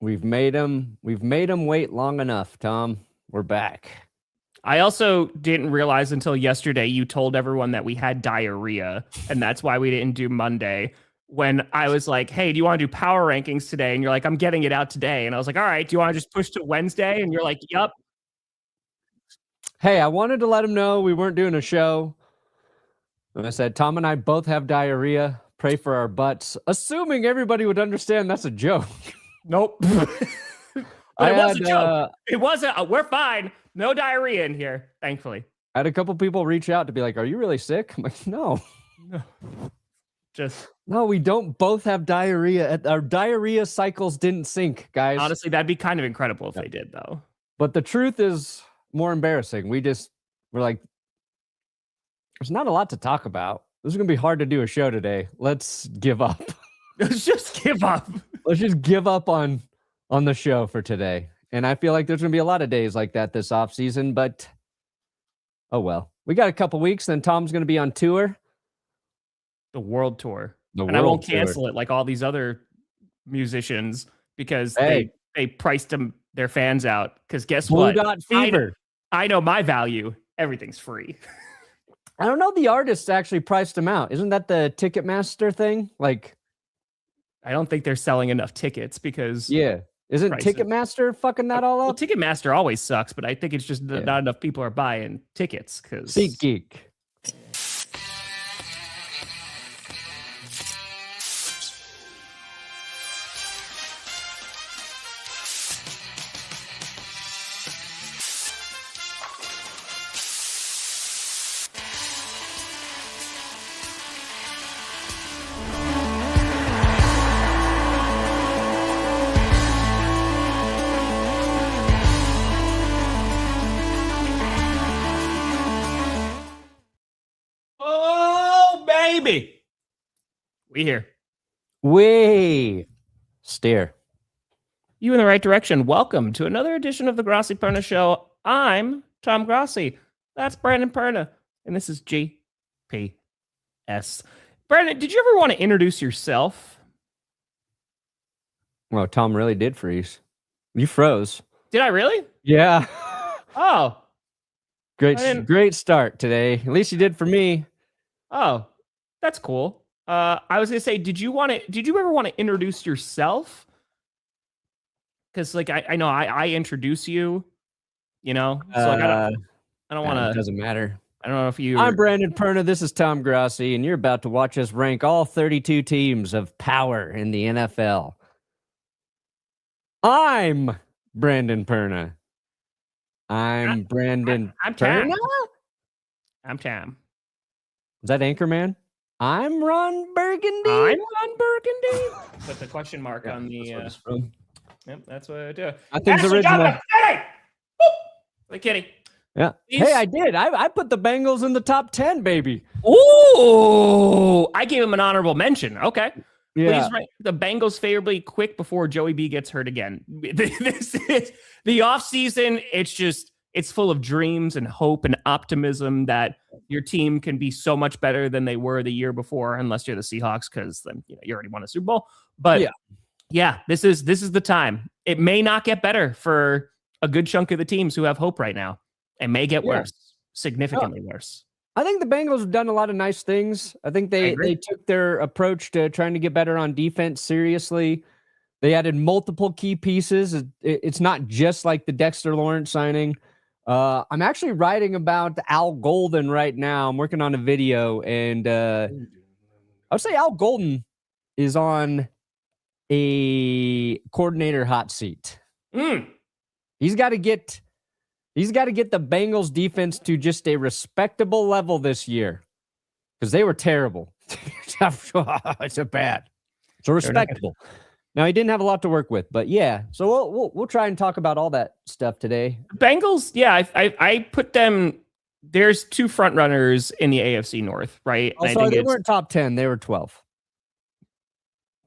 We've made them wait long enough, Tom. We're back. I also didn't realize until yesterday you told everyone that we had diarrhea, and that's why we didn't do Monday. When I was like, hey, do you want to do power rankings today? And you're like, I'm getting it out today. And I was like, all right, do you want to just push to Wednesday? And you're like, yep. Hey, I wanted to let them know we weren't doing a show. And I said, Tom and I both have diarrhea. Pray for our butts. Assuming everybody would understand that's a joke. Nope. But it was a joke. It wasn't. We're fine. No diarrhea in here, thankfully. I had a couple people reach out to be like, are you really sick? I'm like, no. No, we don't both have diarrhea. Our diarrhea cycles didn't sync, guys. Honestly, that'd be kind of incredible if they did, though. But the truth is more embarrassing. We're like, there's not a lot to talk about. This is going to be hard to do a show today. Let's give up. Let's just give up. Let's just give up on the show for today. And I feel like there's going to be a lot of days like that this offseason, but oh well. We got a couple weeks, then Tom's going to be on tour. The world tour. And I won't cancel it like all these other musicians because they priced their fans out. Because guess Blue what? Dot Fever. I know my value. Everything's free. I don't know. The artists actually priced them out. Isn't that the Ticketmaster thing? Like, I don't think they're selling enough tickets because isn't Ticketmaster fucking that all up? Well, Ticketmaster always sucks, but I think it's just not enough people are buying tickets because SeatGeek. We here. We steer you in the right direction. Welcome to another edition of the Grossi Perna Show. I'm Tom Grossi. That's Brandon Perna. And this is GPS. Brandon, did you ever want to introduce yourself? Well, Tom really did freeze. You froze. Did I really? Yeah. Oh. Great start today. At least you did for me. Oh, that's cool. I was gonna say, did you ever want to introduce yourself? Because like I know I introduce you, so like I don't want to. It doesn't matter. I don't know if you. I'm Brandon Perna. This is Tom Grossi, and you're about to watch us rank all 32 teams of power in the NFL. I'm Brandon Perna. I'm Brandon. I'm Perna. Tom. I'm Tom. Is that Anchorman? I'm Ron Burgundy. I'm Ron Burgundy. Put the question mark on the. Yep, that's what I do. I think it's original. Like kidding. Yeah. Hey, I did. I put the Bengals in the top 10, baby. Ooh, I gave him an honorable mention. Okay. Yeah. Please rank the Bengals favorably quick before Joey B gets hurt again. This is the offseason. It's full of dreams and hope and optimism that your team can be so much better than they were the year before, unless you're the Seahawks, because then you already won a Super Bowl. But yeah, this is the time. It may not get better for a good chunk of the teams who have hope right now. It may get worse, significantly worse. I think the Bengals have done a lot of nice things. I think they took their approach to trying to get better on defense seriously. They added multiple key pieces. It's not just like the Dexter Lawrence signing. I'm actually writing about Al Golden right now. I'm working on a video, and I would say Al Golden is on a coordinator hot seat. He's got to get the Bengals defense to just a respectable level this year, because they were terrible. It's bad. So respectable. Now, he didn't have a lot to work with, but yeah. So we'll try and talk about all that stuff today. Bengals, yeah, I put them. There's two front runners in the AFC North, right? Oh, sorry, they weren't top 10. They were 12.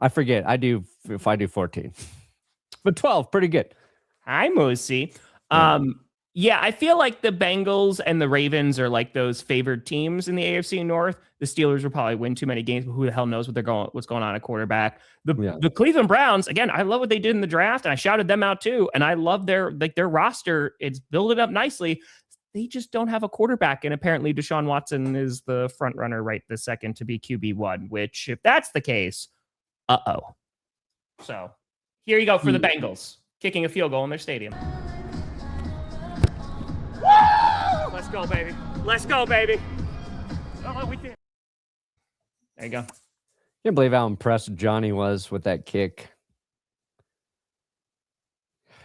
I forget. I do 14. But 12, pretty good. Hi, Moosey. Yeah, I feel like the Bengals and the Ravens are like those favored teams in the AFC North. The Steelers will probably win too many games, but who the hell knows what's going on at quarterback. The Cleveland Browns, again, I love what they did in the draft, and I shouted them out too. And I love their roster. It's building up nicely. They just don't have a quarterback, and apparently Deshaun Watson is the front runner right this second to be QB1, which if that's the case, uh-oh. So here you go for the Bengals, kicking a field goal in their stadium. Let's go, baby. Let's go, baby. Oh, we did. There you go. Can't believe how impressed Johnny was with that kick.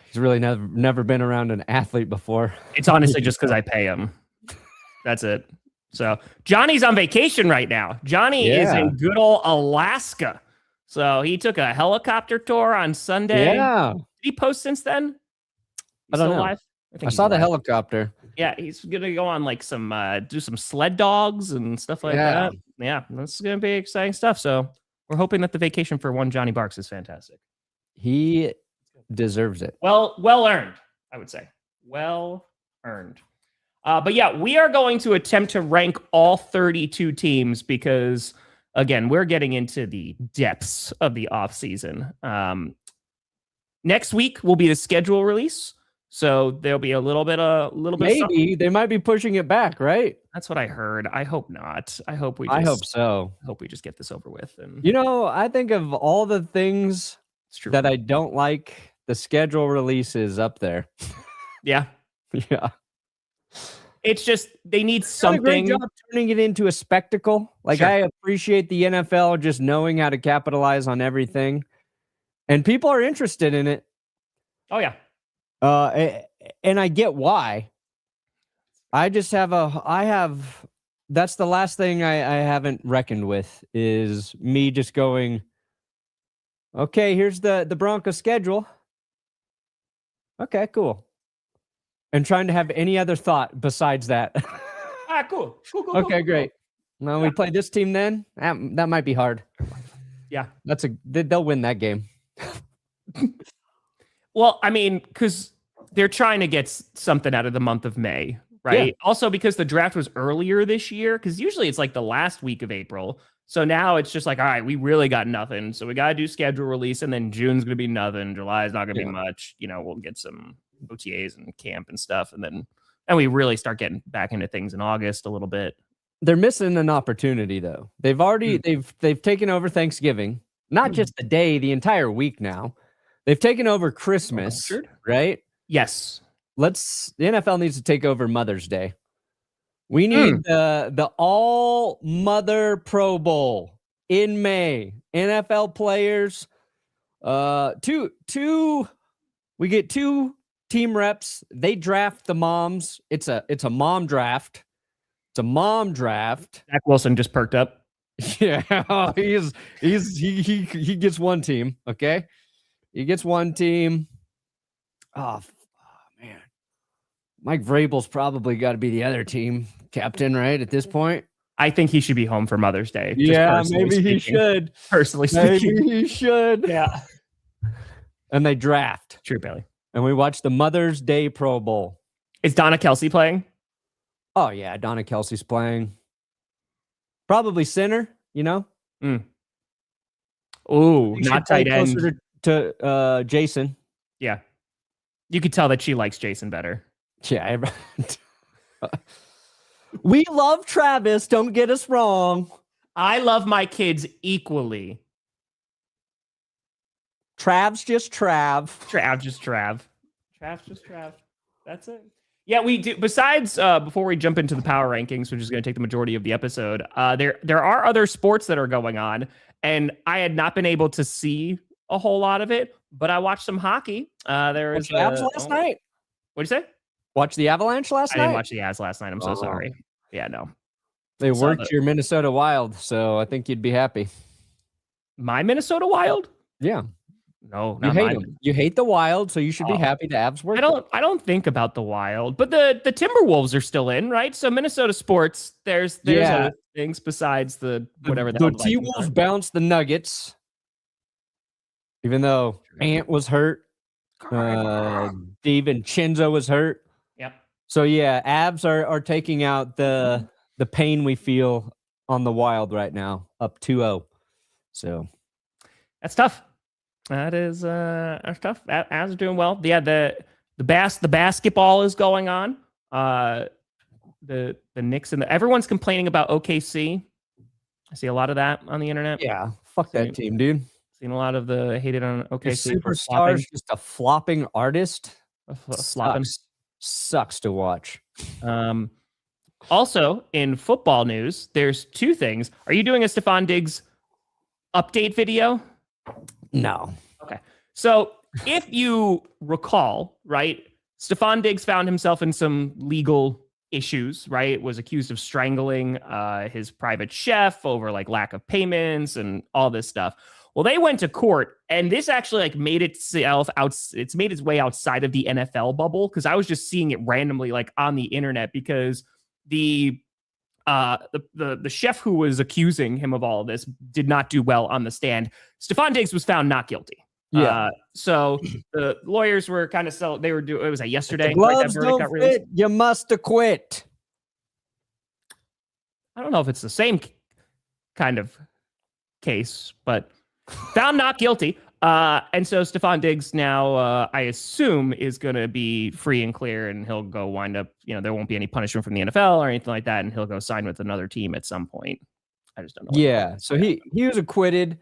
He's really never been around an athlete before. It's honestly just because I pay him. That's it. So Johnny's on vacation right now. Johnny is in good old Alaska. So he took a helicopter tour on Sunday. Yeah. Did he post since then? I don't know. Alive? I saw the helicopter. Yeah, he's gonna go on like some do some sled dogs and stuff like that. Yeah, that's gonna be exciting stuff. So we're hoping that the vacation for one Johnny Barks is fantastic. He deserves it. Well earned, I would say. Well earned. But yeah, we are going to attempt to rank all 32 teams because, again, we're getting into the depths of the offseason. Next week will be the schedule release. So there'll be a little bit. Maybe they might be pushing it back, right? That's what I heard. I hope not. I hope so. I hope we just get this over with. And I think of all the things that I don't like, the schedule release is up there. Yeah. Yeah. It's just they need something. Done a great job turning it into a spectacle. Like I appreciate the NFL just knowing how to capitalize on everything, and people are interested in it. Oh yeah. And I get why. That's the last thing I haven't reckoned with is me just going, okay, here's the Broncos schedule. Okay, cool. And trying to have any other thought besides that. Cool. Okay, great. Well, we play this team then. That might be hard. Yeah. They'll win that game. Well, I mean, because they're trying to get something out of the month of May, right? Yeah. Also, because the draft was earlier this year, because usually it's like the last week of April. So now it's just like, all right, we really got nothing. So we got to do schedule release, and then June's going to be nothing. July is not going to be much. We'll get some OTAs and camp and stuff. And we really start getting back into things in August a little bit. They're missing an opportunity, though. They've already, they've taken over Thanksgiving, not just the day, the entire week now. They've taken over Christmas, right? Yes. The NFL needs to take over Mother's Day. We need the all-mother Pro Bowl in May. NFL players, we get 2 team reps. They draft the moms. It's a mom draft. It's a mom draft. Zach Wilson just perked up. Yeah, he gets one team. Okay. He gets one team. Oh man. Mike Vrabel's probably got to be the other team captain, right? At this point, I think he should be home for Mother's Day. Yeah, maybe he should. Personally speaking, maybe he should. Yeah. And they draft. True, Bailey. And we watch the Mother's Day Pro Bowl. Is Donna Kelsey playing? Oh yeah, Donna Kelsey's playing. Probably center. Oh, not tight end. Closer to Jason. Yeah. You could tell that she likes Jason better. Yeah. We love Travis. Don't get us wrong. I love my kids equally. Trav's just Trav. Trav's just Trav. Trav's just Trav. That's it. Yeah, we do. Besides, before we jump into the power rankings, which is going to take the majority of the episode, there are other sports that are going on, and I had not been able to see a whole lot of it, but I watched some hockey. There was the Avs last night. What'd you say? Watch the Avalanche last night? I didn't watch the Avs last night. I'm so sorry. Yeah, no. They worked your Minnesota Wild, so I think you'd be happy. My Minnesota Wild? Yeah. No, you hate them. You hate the Wild, so you should be happy the Avs work. I don't think about the Wild, but the Timberwolves are still in, right? So Minnesota sports, there's other things besides the whatever the T-Wolves bounced the Nuggets, even though Ant was hurt. DiVincenzo was hurt. Yep. So yeah, abs are taking out the pain we feel on the Wild right now, up 2-0. So that's tough. That is that's tough. Avs are doing well. Yeah, the basketball is going on. The Knicks and everyone's complaining about OKC. I see a lot of that on the internet. yeah, fuck that team, dude. Seen a lot of the hated on OKC. Your superstar's just a flopping artist. Flopping. Sucks to watch. Also, in football news, there's two things. Are you doing a Stefon Diggs update video? No. Okay. So if you recall, right, Stefon Diggs found himself in some legal issues, right? Was accused of strangling his private chef over like lack of payments and all this stuff. Well, they went to court, and this actually like made itself out. It's made its way outside of the NFL bubble, because I was just seeing it randomly like on the internet, because the chef who was accusing him of all of this did not do well on the stand. Stefon Diggs was found not guilty. Yeah. So the lawyers were kind of they were doing. It was yesterday. If the gloves don't fit, you must acquit. I don't know if it's the same kind of case, but found not guilty. And so Stefon Diggs now, I assume, is going to be free and clear, and he'll go wind up, there won't be any punishment from the NFL or anything like that, and he'll go sign with another team at some point. I just don't know. Yeah, so he was acquitted.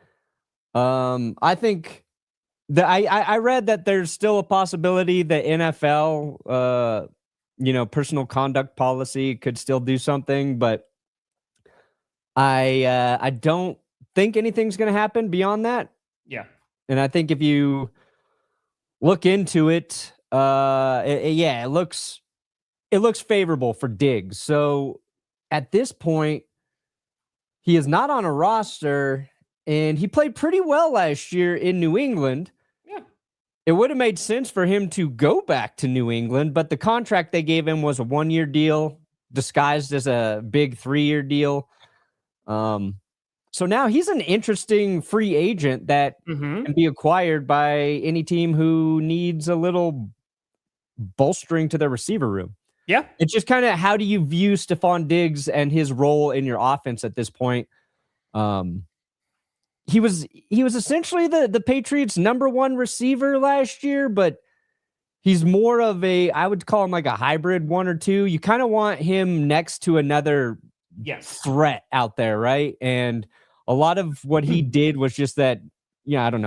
I think I read that there's still a possibility the NFL, personal conduct policy could still do something, but I don't think anything's going to happen beyond that. Yeah. And I think if you look into it, it looks favorable for Diggs. So at this point, he is not on a roster, and he played pretty well last year in New England. Yeah. It would have made sense for him to go back to New England, but the contract they gave him was a 1-year deal disguised as a big 3-year deal. So now he's an interesting free agent that can be acquired by any team who needs a little bolstering to their receiver room. Yeah. It's just kind of, how do you view Stefon Diggs and his role in your offense at this point? He was essentially the Patriots' #1 receiver last year, but he's more of I would call him like a hybrid 1 or 2. You kind of want him next to another threat out there, right? And a lot of what he did was just that,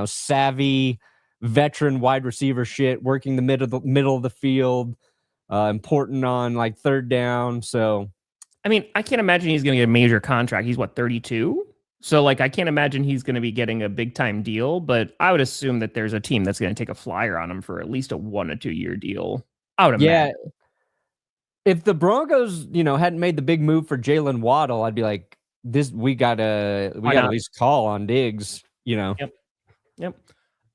savvy veteran wide receiver shit, working the middle of the field, important on like third down. So, I mean, I can't imagine he's going to get a major contract. He's 32? So like, I can't imagine he's going to be getting a big time deal, but I would assume that there's a team that's going to take a flyer on him for at least a 1 or 2 year deal. I would imagine. Yeah. If the Broncos, hadn't made the big move for Jalen Waddle, I'd be like, we gotta at least call on Diggs, Yep.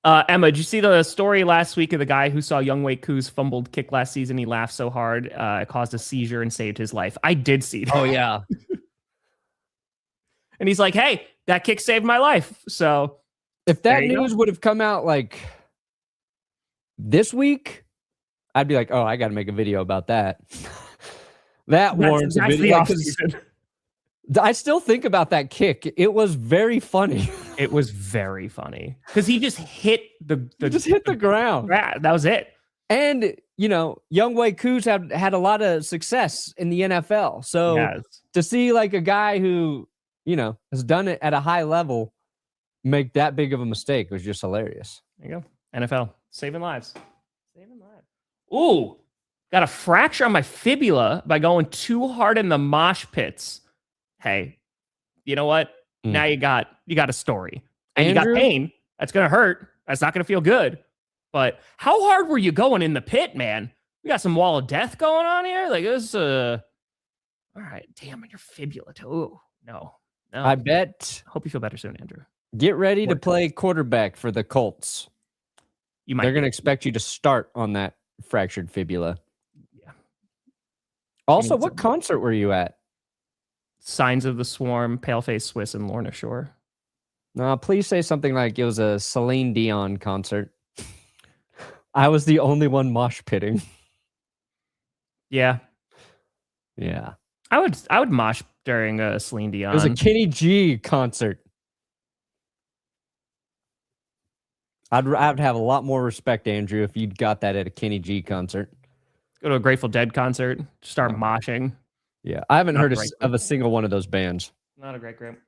Emma, did you see the story last week of the guy who saw Younghoe Koo's fumbled kick last season? He laughed so hard, it caused a seizure and saved his life. I did see that. Oh yeah. And he's like, hey, that kick saved my life. So if that news would have come out like this week, I'd be like, oh, I got to make a video about that. That warrants a video. I still think about that kick. It was very funny. It was very funny because he just hit the ground. That was it. And Younghoe Koo's had a lot of success in the NFL. So to see like a guy who has done it at a high level make that big of a mistake was just hilarious. There you go. NFL saving lives. Ooh, got a fracture on my fibula by going too hard in the mosh pits. Hey, you know what? Now you got a story. And Andrew? You got pain. That's going to hurt. That's not going to feel good. But how hard were you going in the pit, man? We got some wall of death going on here. Like this, all right. Damn, your fibula too. Ooh, no. I bet. Hope you feel better soon, Andrew. Get ready to play quarterback for the Colts. They're going to expect you to start on that fractured fibula. Yeah. Also, what concert were you at? Signs of the Swarm, Paleface Swiss, and Lorna Shore. No, please say something like it was a Celine Dion concert. I was the only one mosh pitting. Yeah. Yeah. I would mosh during a Celine Dion. It was a Kenny G concert. I'd have a lot more respect, Andrew, if you'd got that at a Kenny G concert. Go to a Grateful Dead concert, start moshing. Yeah, I haven't heard of a single one of those bands. Not a great group.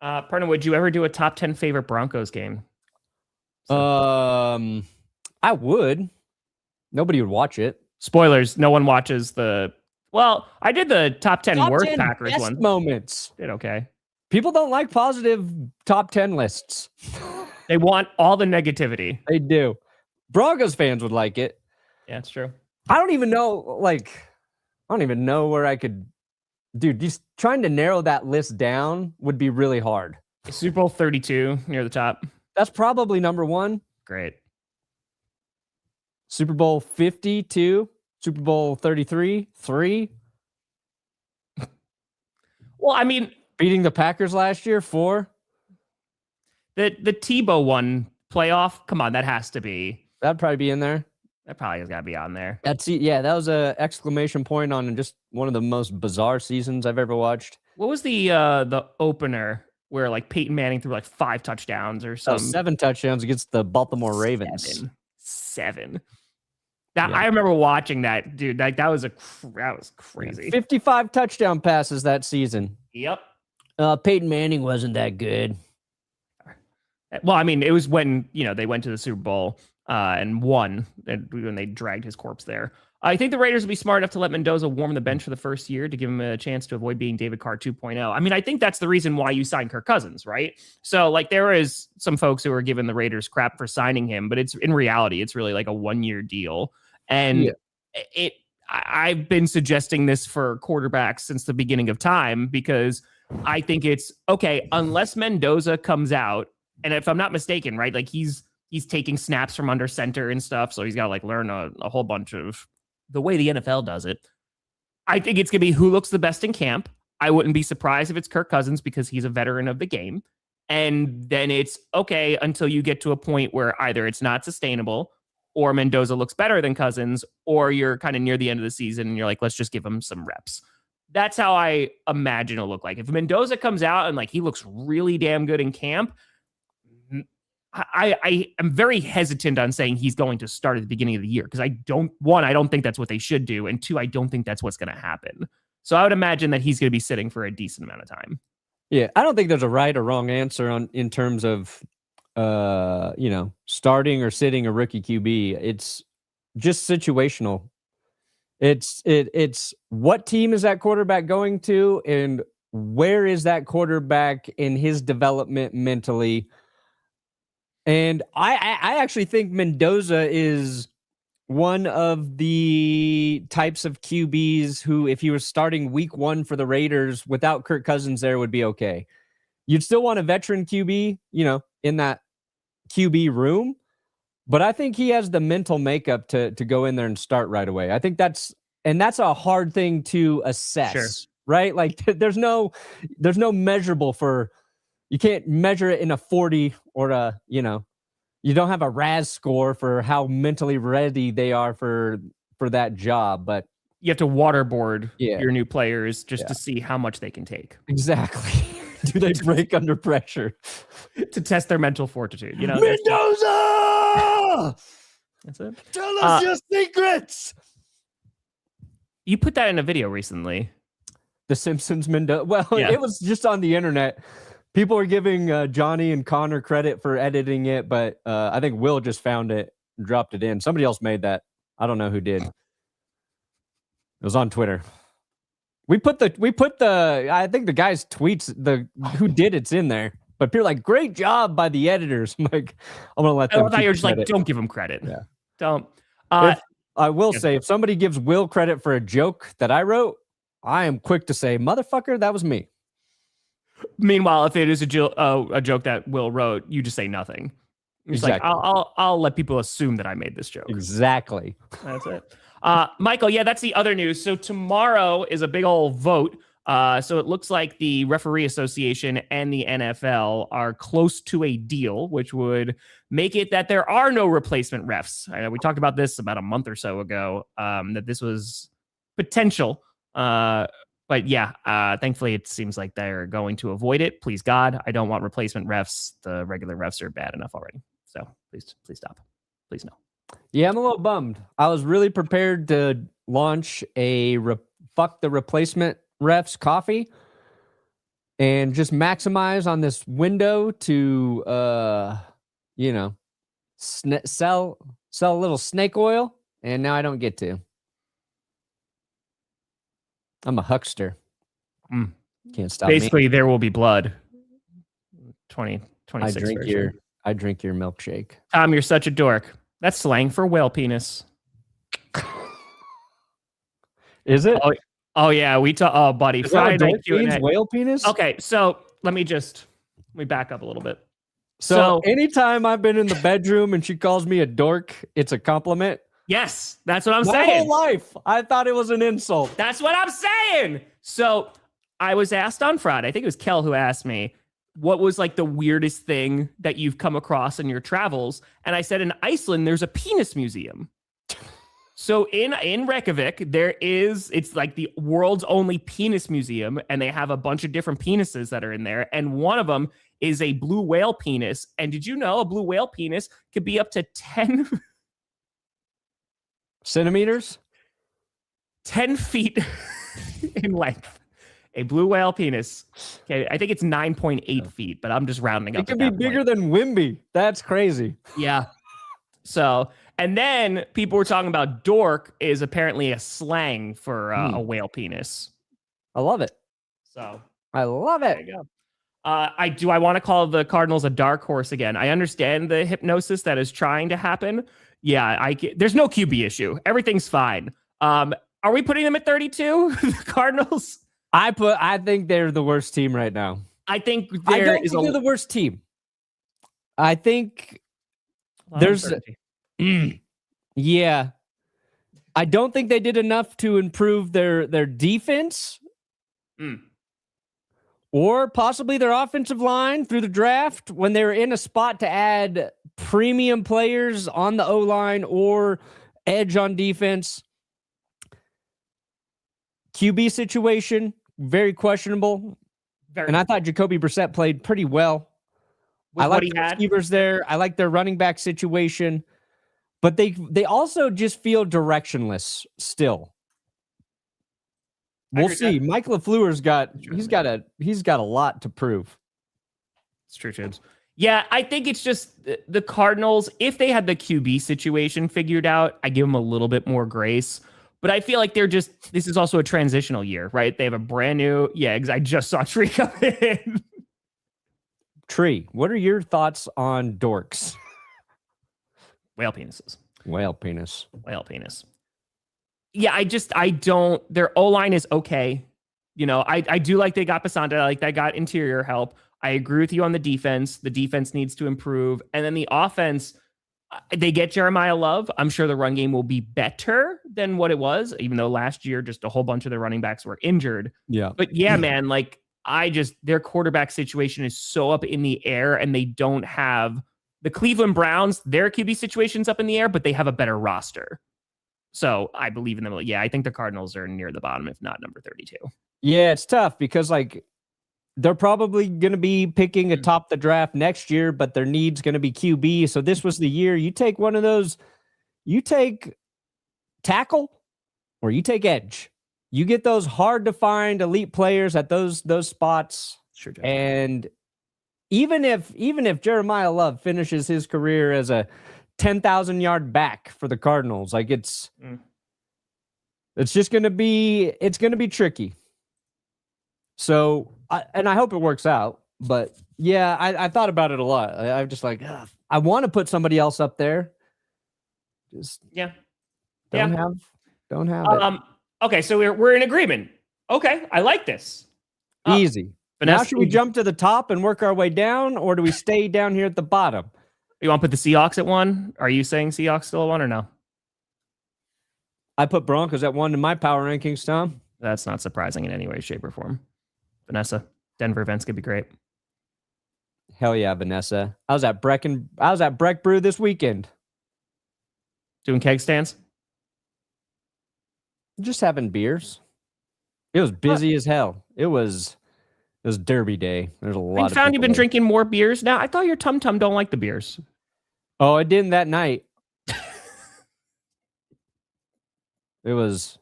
Perna, would you ever do a top 10 favorite Broncos game? I would. Nobody would watch it. Spoilers, no one watches the... Well, I did the top 10 worst Packers best one. Moments. Did okay. People don't like positive top 10 lists. They want all the negativity. They do. Broncos fans would like it. Yeah, it's true. I don't even know where I could... Dude, just trying to narrow that list down would be really hard. Super Bowl 32 near the top. That's probably number one. Great. Super Bowl 52, Super Bowl 33, 3. Well, I mean, beating the Packers last year, 4. The Tebow one playoff, come on, that has to be. That'd probably be in there. That probably has got to be on there. That was a exclamation point on just one of the most bizarre seasons I've ever watched. What was the opener where like Peyton Manning threw like 5 touchdowns or something? 7 touchdowns against the Baltimore Ravens. 7. I remember watching that, dude. Like that was crazy. 55 touchdown passes that season. Yep. Peyton Manning wasn't that good. Well, I mean, it was when they went to the Super Bowl and won, and when they dragged his corpse there. I think the Raiders would be smart enough to let Mendoza warm the bench for the first year to give him a chance to avoid being David Carr 2.0. I mean, I think that's the reason why you signed Kirk Cousins, right? So, like, there is some folks who are giving the Raiders crap for signing him, but in reality, it's really like a 1-year deal. And I've been suggesting this for quarterbacks since the beginning of time because I think it's okay unless Mendoza comes out, and if I'm not mistaken, right, like he's taking snaps from under center and stuff, so he's got to like learn a whole bunch of the way the NFL does it. I think it's gonna be who looks the best in camp. I wouldn't be surprised if it's Kirk Cousins because he's a veteran of the game, and then it's okay until you get to a point where either it's not sustainable, or Mendoza looks better than Cousins, or you're kind of near the end of the season and you're like, let's just give him some reps. That's how I imagine it'll look like. If Mendoza comes out and like he looks really damn good in camp, I am very hesitant on saying he's going to start at the beginning of the year because I don't think that's what they should do, and 2, I don't think that's what's going to happen. So I would imagine that he's going to be sitting for a decent amount of time. Yeah, I don't think there's a right or wrong answer in terms of starting or sitting a rookie QB. It's just situational. It's what team is that quarterback going to, and where is that quarterback in his development mentally. And I actually think Mendoza is one of the types of QBs who, if he was starting week 1 for the Raiders without Kirk Cousins there, would be okay. You'd still want a veteran QB, in that QB room, but I think he has the mental makeup to go in there and start right away. I think that's a hard thing to assess, sure. Right? Like there's no measurable for. You can't measure it in a 40 or you don't have a RAS score for how mentally ready they are for that job, but you have to waterboard your new players just to see how much they can take. Exactly. Do they break under pressure? To test their mental fortitude, Mendoza! That's it. Tell us your secrets! You put that in a video recently. The Simpsons Mendoza. Well, it was just on the internet. People are giving Johnny and Connor credit for editing it, but I think Will just found it and dropped it in. Somebody else made that. I don't know who did. It was on Twitter. We put the I think the guy's tweets, who did it's in there. But people are like, great job by the editors. I'm like, I'm gonna let them. I thought you were just like, don't give them credit. Yeah. Don't. I will say, if somebody gives Will credit for a joke that I wrote, I am quick to say, motherfucker, that was me. Meanwhile, if it is a joke that Will wrote, you just say nothing. You're exactly. Like, I'll let people assume that I made this joke. Exactly. That's it. Michael, that's the other news. So tomorrow is a big old vote. So it looks like the Referee Association and the NFL are close to a deal, which would make it that there are no replacement refs. We talked about this about a month or so ago, that this was potential. But yeah, thankfully it seems like they're going to avoid it. Please God, I don't want replacement refs. The regular refs are bad enough already. So please stop. Please no. Yeah, I'm a little bummed. I was really prepared to launch a fuck the replacement refs coffee and just maximize on this window to sell a little snake oil, and now I don't get to. I'm a huckster. Can't stop Basically, me. there will be blood. 2026 I drink your milkshake. Tom, you're such a dork. That's slang for whale penis. Is it? Oh yeah, we talk. Oh, buddy, Is that Friday what dork means, whale penis? Okay, so let me back up a little bit. So anytime I've been in the bedroom and she calls me a dork, it's a compliment. Yes, that's what I'm saying. My whole life, I thought it was an insult. That's what I'm saying. So I was asked on Friday, I think it was Kel who asked me, what was like the weirdest thing that you've come across in your travels? And I said, in Iceland, there's a penis museum. So in Reykjavik, it's like the world's only penis museum, and they have a bunch of different penises that are in there. And one of them is a blue whale penis. And did you know a blue whale penis could be up to 10 centimeters? 10 feet in length. A blue whale penis. Okay, I think it's 9.8 feet, but I'm just rounding up. It could be bigger than Wimby. That's crazy. Yeah. So, and then people were talking about dork is apparently a slang for a whale penis. I love it. So I love it. There you go. I want to call the Cardinals a dark horse again. I understand the hypnosis that is trying to happen. Yeah, there's no QB issue. Everything's fine. Are we putting them at 32? The Cardinals? I think they're the worst team right now. I think they're the worst team. I think there's yeah. I don't think they did enough to improve their defense. Or possibly their offensive line through the draft when they were in a spot to add premium players on the O-line or edge on defense. QB situation, very questionable. And I thought Jacoby Brissett played pretty well. I like the receivers there. I like their running back situation. But they also just feel directionless still. We'll see. Mike LaFleur's he's got a lot to prove. It's true, Chibs. Yeah, I think it's just the Cardinals. If they had the QB situation figured out, I give them a little bit more grace. But I feel like this is also a transitional year, right? They have a brand new, I just saw Tree come in. Tree, what are your thoughts on dorks? Whale penises. Whale penis. Whale penis. Yeah, I don't, their O-line is okay. You know, I do like they got Basanta. I like they got interior help. I agree with you on the defense. The defense needs to improve. And then the offense, they get Jeremiah Love. I'm sure the run game will be better than what it was, even though last year just a whole bunch of their running backs were injured. Yeah. But yeah, man, like their quarterback situation is so up in the air, and they don't have the Cleveland Browns. Their QB situation's up in the air, but they have a better roster. So I believe in them. Yeah, I think the Cardinals are near the bottom, if not number 32. Yeah, it's tough because they're probably going to be picking atop the draft next year, but their need's going to be QB. So this was the year you take one of those, you take tackle or you take edge. You get those hard to find elite players at those spots. Sure. And even if Jeremiah Love finishes his career as a 10,000 yard back for the Cardinals, it's just going to be tricky. So, I hope it works out, but yeah, I thought about it a lot. I'm just like, I want to put somebody else up there. Just don't have it. Okay, so we're in agreement. Okay, I like this. Easy. Now should we jump to the top and work our way down, or do we stay down here at the bottom? You want to put the Seahawks at 1? Are you saying Seahawks still at 1 or no? I put Broncos at 1 in my power rankings, Tom. That's not surprising in any way, shape, or form. Vanessa, Denver events could be great. Hell yeah, Vanessa. I was at Breck Brew this weekend. Doing keg stands? Just having beers. It was busy as hell. It was Derby day. There's a lot of found you've been there. drinking more beers now. I thought your Tum Tum don't like the beers. Oh, I didn't that night. It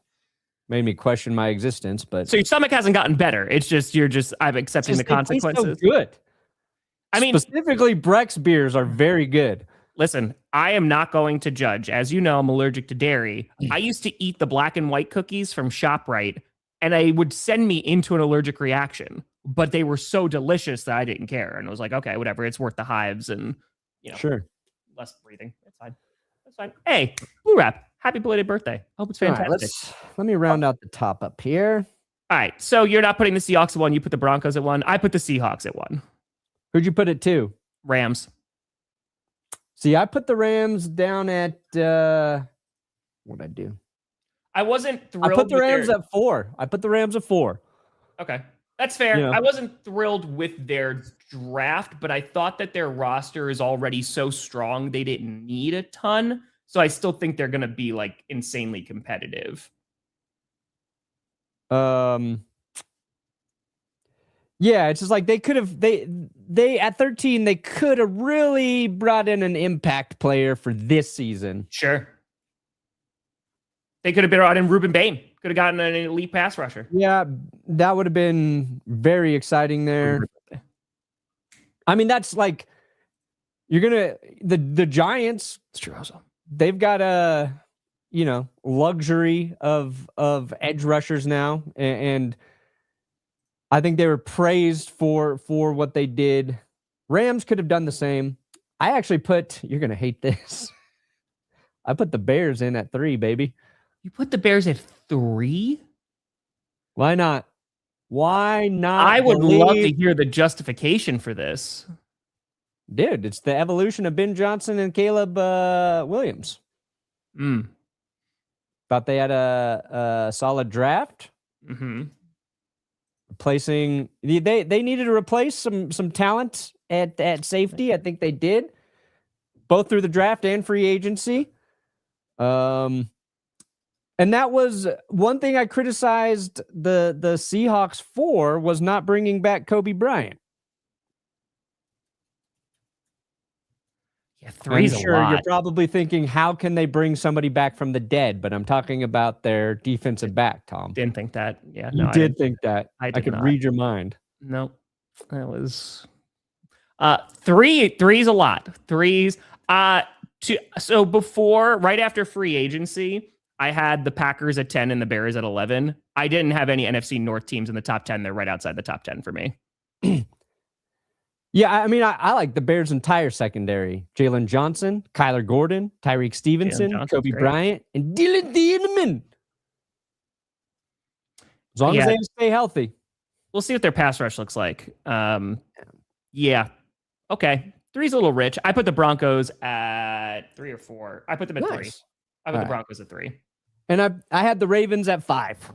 made me question my existence, but so your stomach hasn't gotten better. It's just I'm accepting the consequences. So good. I mean, specifically Breck's beers are very good. Listen, I am not going to judge. As you know, I'm allergic to dairy. I used to eat the black and white cookies from ShopRite, and they would send me into an allergic reaction. But they were so delicious that I didn't care, and I was like, okay, whatever. It's worth the hives, and sure, less breathing. It's fine. That's fine. Hey, Blue Wrap, happy belated birthday. Hope it's fantastic. Right, let me round out the top up here. All right, so you're not putting the Seahawks at 1. You put the Broncos at 1. I put the Seahawks at 1. Who'd you put it to? Rams. See, I put the Rams down at what'd I do? I wasn't thrilled. I put the Rams at 4. I put the Rams at 4. Okay. That's fair. Yeah. I wasn't thrilled with their draft, but I thought that their roster is already so strong they didn't need a ton. So I still think they're going to be like insanely competitive. Yeah, it's just like they could have they at 13 they could have really brought in an impact player for this season. Sure. They could have brought in Ruben Bain. Could have gotten an elite pass rusher. Yeah, that would have been very exciting there. I mean, that's like you're gonna the Giants. It's true also. They've got a luxury of edge rushers now, and I think they were praised for what they did. Rams could have done the same. I actually you're going to hate this. I put the Bears in at 3, baby. You put the Bears at 3? Why not? Why not? I would love to hear the justification for this. Dude, it's the evolution of Ben Johnson and Caleb Williams. Thought they had a solid draft. Mm-hmm. Replacing they needed to replace some talent at safety. I think they did, both through the draft and free agency. And that was one thing I criticized the Seahawks for, was not bringing back Kobe Bryant. Yeah, 3's I'm sure a lot. You're probably thinking, how can they bring somebody back from the dead? But I'm talking about their defensive back, Tom. Didn't think that. Yeah, you did think that. I could read your mind. Nope. That was 3's a lot. 3's so before, right after free agency, I had the Packers at 10 and the Bears at 11. I didn't have any NFC North teams in the top 10. They're right outside the top 10 for me. Yeah, I mean, I like the Bears' entire secondary. Jalen Johnson, Kyler Gordon, Tyreek Stevenson, Kobe Bryant, and Dylan Dineman. As long as they stay healthy. We'll see what their pass rush looks like. Yeah. Okay. 3's a little rich. I put the Broncos at 3 or 4. I put them at 3. I put the Broncos at 3. And I had the Ravens at 5.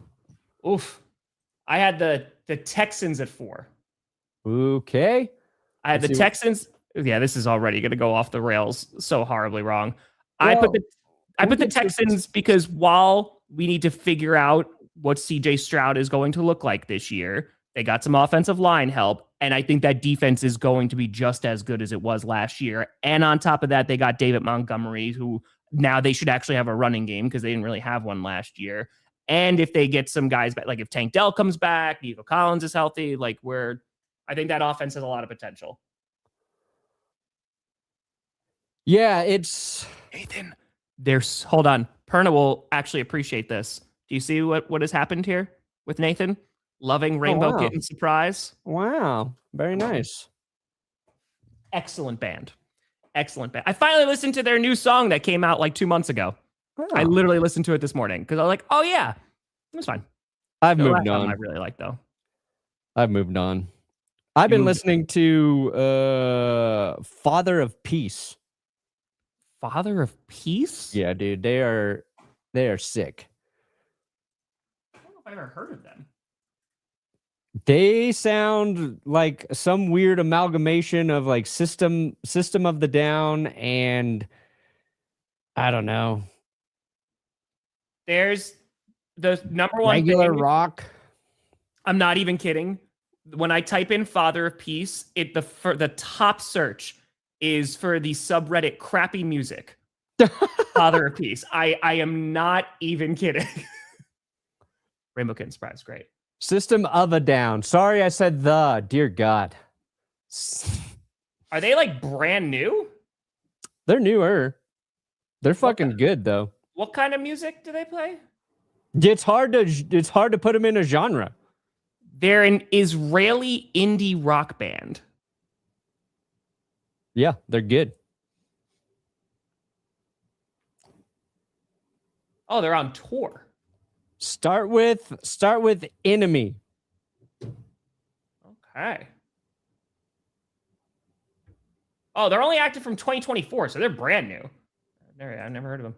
Oof. I had the Texans at 4. Okay. I had the Texans. Yeah, this is already going to go off the rails so horribly wrong. Well, I put the Texans because while we need to figure out what CJ Stroud is going to look like this year, they got some offensive line help, and I think that defense is going to be just as good as it was last year. And on top of that, they got David Montgomery, who now they should actually have a running game because they didn't really have one last year. And if they get some guys back, like if Tank Dell comes back, Nico Collins is healthy, I think that offense has a lot of potential. Yeah, it's Nathan. Hold on. Perna will actually appreciate this. Do you see what has happened here with Nathan? Loving Rainbow Kitten Surprise. Wow. Very nice. Excellent band. Excellent band. I finally listened to their new song that came out like 2 months ago. Oh. I literally listened to it this morning because I was like, oh yeah, it was fine. I've moved on. I really like though. I've moved on. I've been listening to Father of Peace. Father of Peace? Yeah, dude. They are sick. I don't know if I ever heard of them. They sound like some weird amalgamation of like System of the Down and I don't know. There's The number one regular thing, rock. I'm not even kidding. When I type in Father of Peace, the top search is for the subreddit crappy music. Father of Peace. I am not even kidding. Rainbow Kitten Surprise, great. System of a Down. Sorry, I said the. Dear God. Are they like brand new? They're newer. They're fucking good though. What kind of music do they play? It's hard to put them in a genre. They're an Israeli indie rock band. Yeah, they're good. Oh, they're on tour. Start with Enemy. Okay. Oh, they're only active from 2024, so they're brand new. I've never heard of them.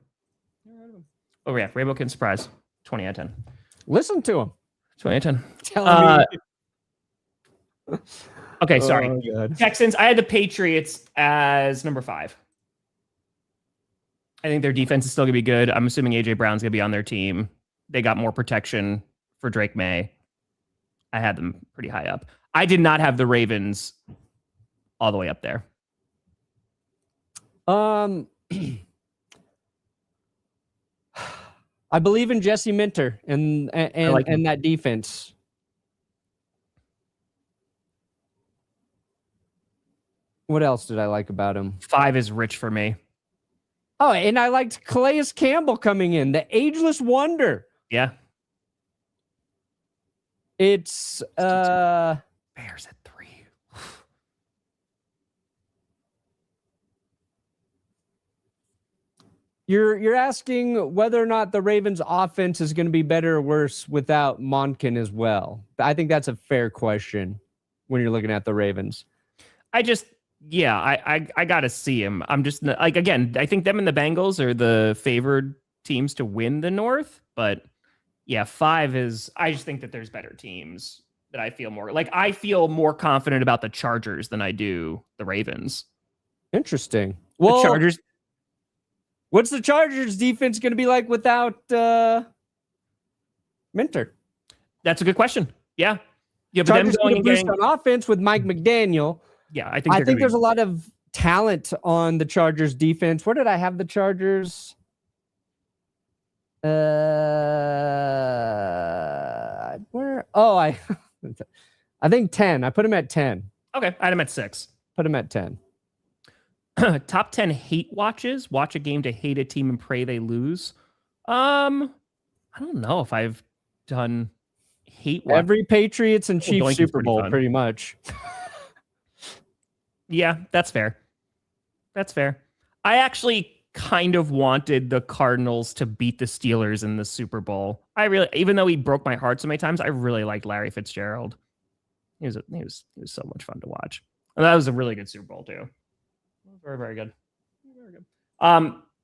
Oh yeah, Rainbow Kitten Surprise, 20 out of 10. Listen to them. 20 out of 10. Telling me. Okay, sorry. Oh, Texans, I had the Patriots as number 5. I think their defense is still going to be good. I'm assuming A.J. Brown's going to be on their team. They got more protection for Drake May. I had them pretty high up. I did not have the Ravens all the way up there. I believe in Jesse Minter and that defense. What else did I like about him? 5 is rich for me. Oh, and I liked Calais Campbell coming in, the ageless wonder. Yeah. It's Bears at 3. You're asking whether or not the Ravens offense is going to be better or worse without Monken as well. I think that's a fair question when you're looking at the Ravens. I got to see him. I'm just like, again, I think them and the Bengals are the favored teams to win the North, but yeah, 5 is, I just think that there's better teams that I feel more confident about the Chargers than I do the Ravens. Interesting. Well, the Chargers. What's the Chargers defense going to be like without Minter? That's a good question. Yeah. Yeah, but Chargers them going boost on offense with Mike McDaniel. Yeah, I think there's a lot of talent on the Chargers defense. Where did I have the Chargers? Where? Oh, I think 10. I put him at 10. Okay, I had him at 6. Put him at 10. Top 10 hate watches. Watch a game to hate a team and pray they lose. I don't know if I've done hate watch. Every Patriots and Chiefs Super Bowl, pretty much. Yeah, that's fair. That's fair. I actually kind of wanted the Cardinals to beat the Steelers in the Super Bowl. Even though he broke my heart so many times, I really liked Larry Fitzgerald. He was so much fun to watch. And that was a really good Super Bowl too. Very, very good. Very good.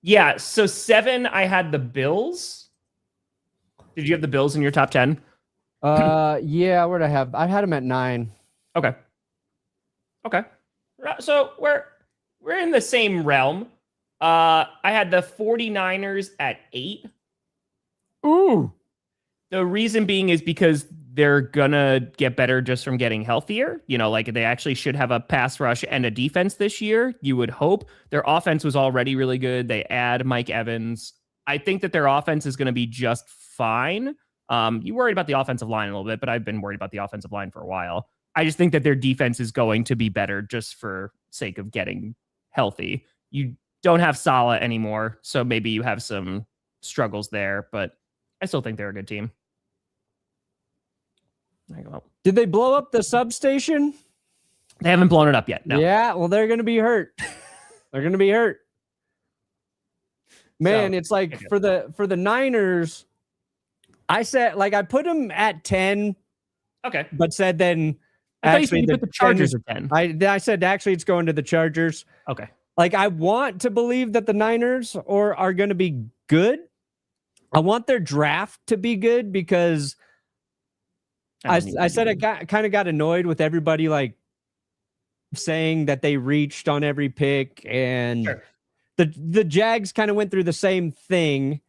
Yeah, so 7, I had the Bills. Did you have the Bills in your top 10? Yeah, where'd I have? I had them at 9. Okay. So we're in the same realm. I had the 49ers at 8. Ooh. The reason being is because they're gonna get better just from getting healthier. You know, like they actually should have a pass rush and a defense this year. You would hope. Their offense was already really good. They add Mike Evans. I think that their offense is going to be just fine. You worried about the offensive line a little bit, but I've been worried about the offensive line for a while. I just think that their defense is going to be better just for sake of getting healthy. You don't have Saleh anymore, so maybe you have some struggles there, but I still think they're a good team. Did they blow up the substation? They haven't blown it up yet. No. Yeah, well, they're going to be hurt. They're going to be hurt. Man, so, it's like for the Niners, I said, like, I put them at 10. Okay. But said then actually you put the Chargers at 10. I said actually it's going to the Chargers. Okay. Like, I want to believe that the Niners are going to be good. I want their draft to be good because I said I kind of got annoyed with everybody like saying that they reached on every pick, and sure. the Jags kind of went through the same thing.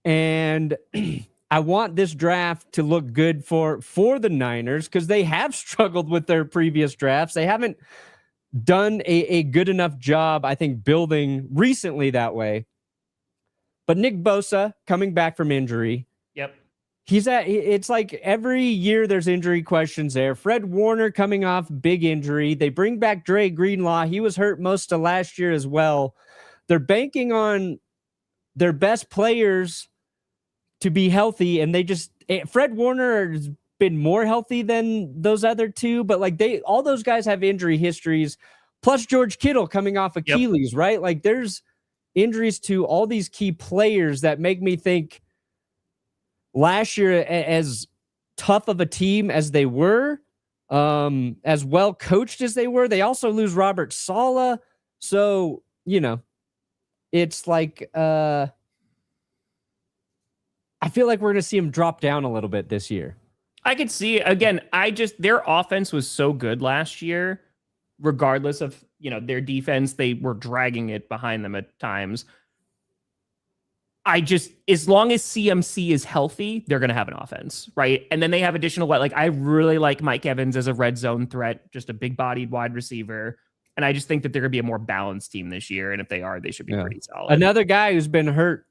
And I want this draft to look good for the Niners because they have struggled with their previous drafts. They haven't done a good enough job, I think, building recently that way. But Nick Bosa coming back from injury. Yep. It's like every year there's injury questions there. Fred Warner coming off big injury. They bring back Dre Greenlaw. He was hurt most of last year as well. They're banking on their best players to be healthy, and Fred Warner has been more healthy than those other two, but like all those guys have injury histories, plus George Kittle coming off Achilles, right? Like there's injuries to all these key players that make me think last year, as tough of a team as they were, as well coached as they were, they also lose Robert Saleh. So, it's like, I feel like we're going to see him drop down a little bit this year. I could see, again, their offense was so good last year, regardless of, their defense, they were dragging it behind them at times. As long as CMC is healthy, they're going to have an offense, right? And then they have additional, I really like Mike Evans as a red zone threat, just a big bodied wide receiver. And I just think that they're going to be a more balanced team this year. And if they are, they should be pretty solid. Another guy who's been hurt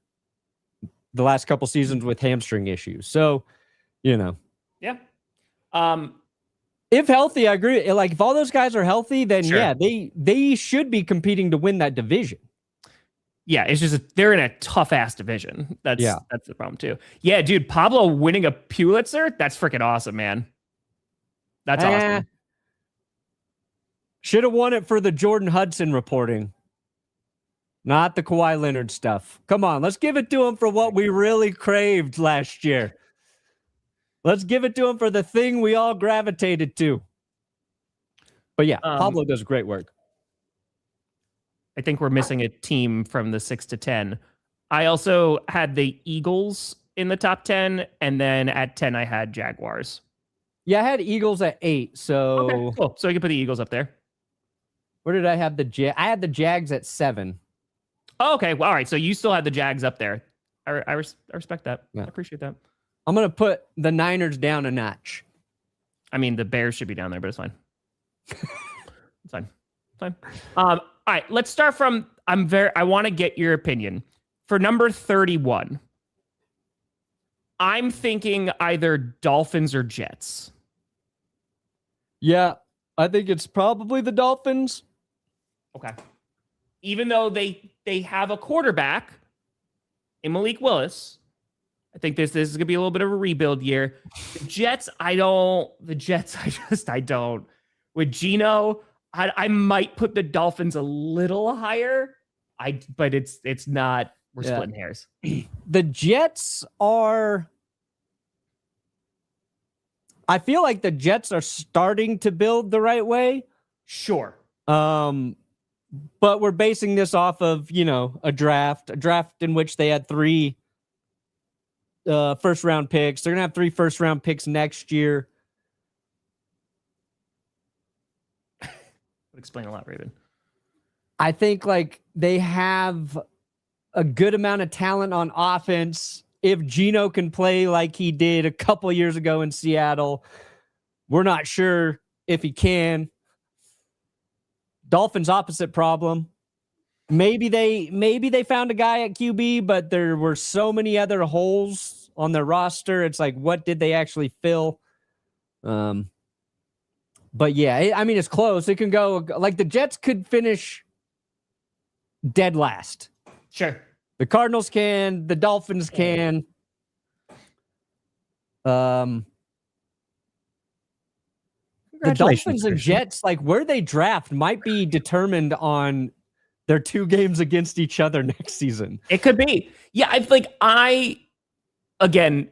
the last couple seasons with hamstring issues. So, Yeah. If healthy, I agree. Like if all those guys are healthy, then they should be competing to win that division. Yeah, it's just they're in a tough ass division. That's the problem too. Yeah, dude, Pablo winning a Pulitzer, that's freaking awesome, man. That's awesome. Should have won it for the Jordan Hudson reporting, not the Kawhi Leonard stuff. Come on, let's give it to him for what we really craved last year. Let's give it to him for the thing we all gravitated to. But yeah, Pablo does great work. I think we're missing a team from the 6 to 10. I also had the Eagles in the top 10, and then at 10, I had Jaguars. Yeah, I had Eagles at 8. So okay, cool. So I can put the Eagles up there. Where did I have I had the Jags at 7. Oh, okay. Well, all right. So you still had the Jags up there. I respect that. Yeah. I appreciate that. I'm going to put the Niners down a notch. I mean, the Bears should be down there, but it's fine. It's fine. All right, let's start from I want to get your opinion. For number 31, I'm thinking either Dolphins or Jets. Yeah, I think it's probably the Dolphins. Okay. Even though they have a quarterback in Malik Willis, I think this is going to be a little bit of a rebuild year. The Jets, I don't. With Geno, I might put the Dolphins a little higher. But it's not. We're splitting hairs. The Jets are. I feel like the Jets are starting to build the right way. Sure. But we're basing this off of a draft in which they had 3 first round picks. They're gonna have 3 first round picks next year. Would explain a lot, Raven. I think they have a good amount of talent on offense. If Geno can play like he did a couple years ago in Seattle, we're not sure if he can. Dolphins opposite problem. Maybe they found a guy at QB, but there were so many other holes on their roster. It's like, what did they actually fill? But yeah, I mean, it's close. It can go the Jets could finish dead last. Sure. The Cardinals can, the Dolphins can. The Dolphins and Jets, where they draft might be determined on their 2 games against each other next season. It could be. Yeah, again,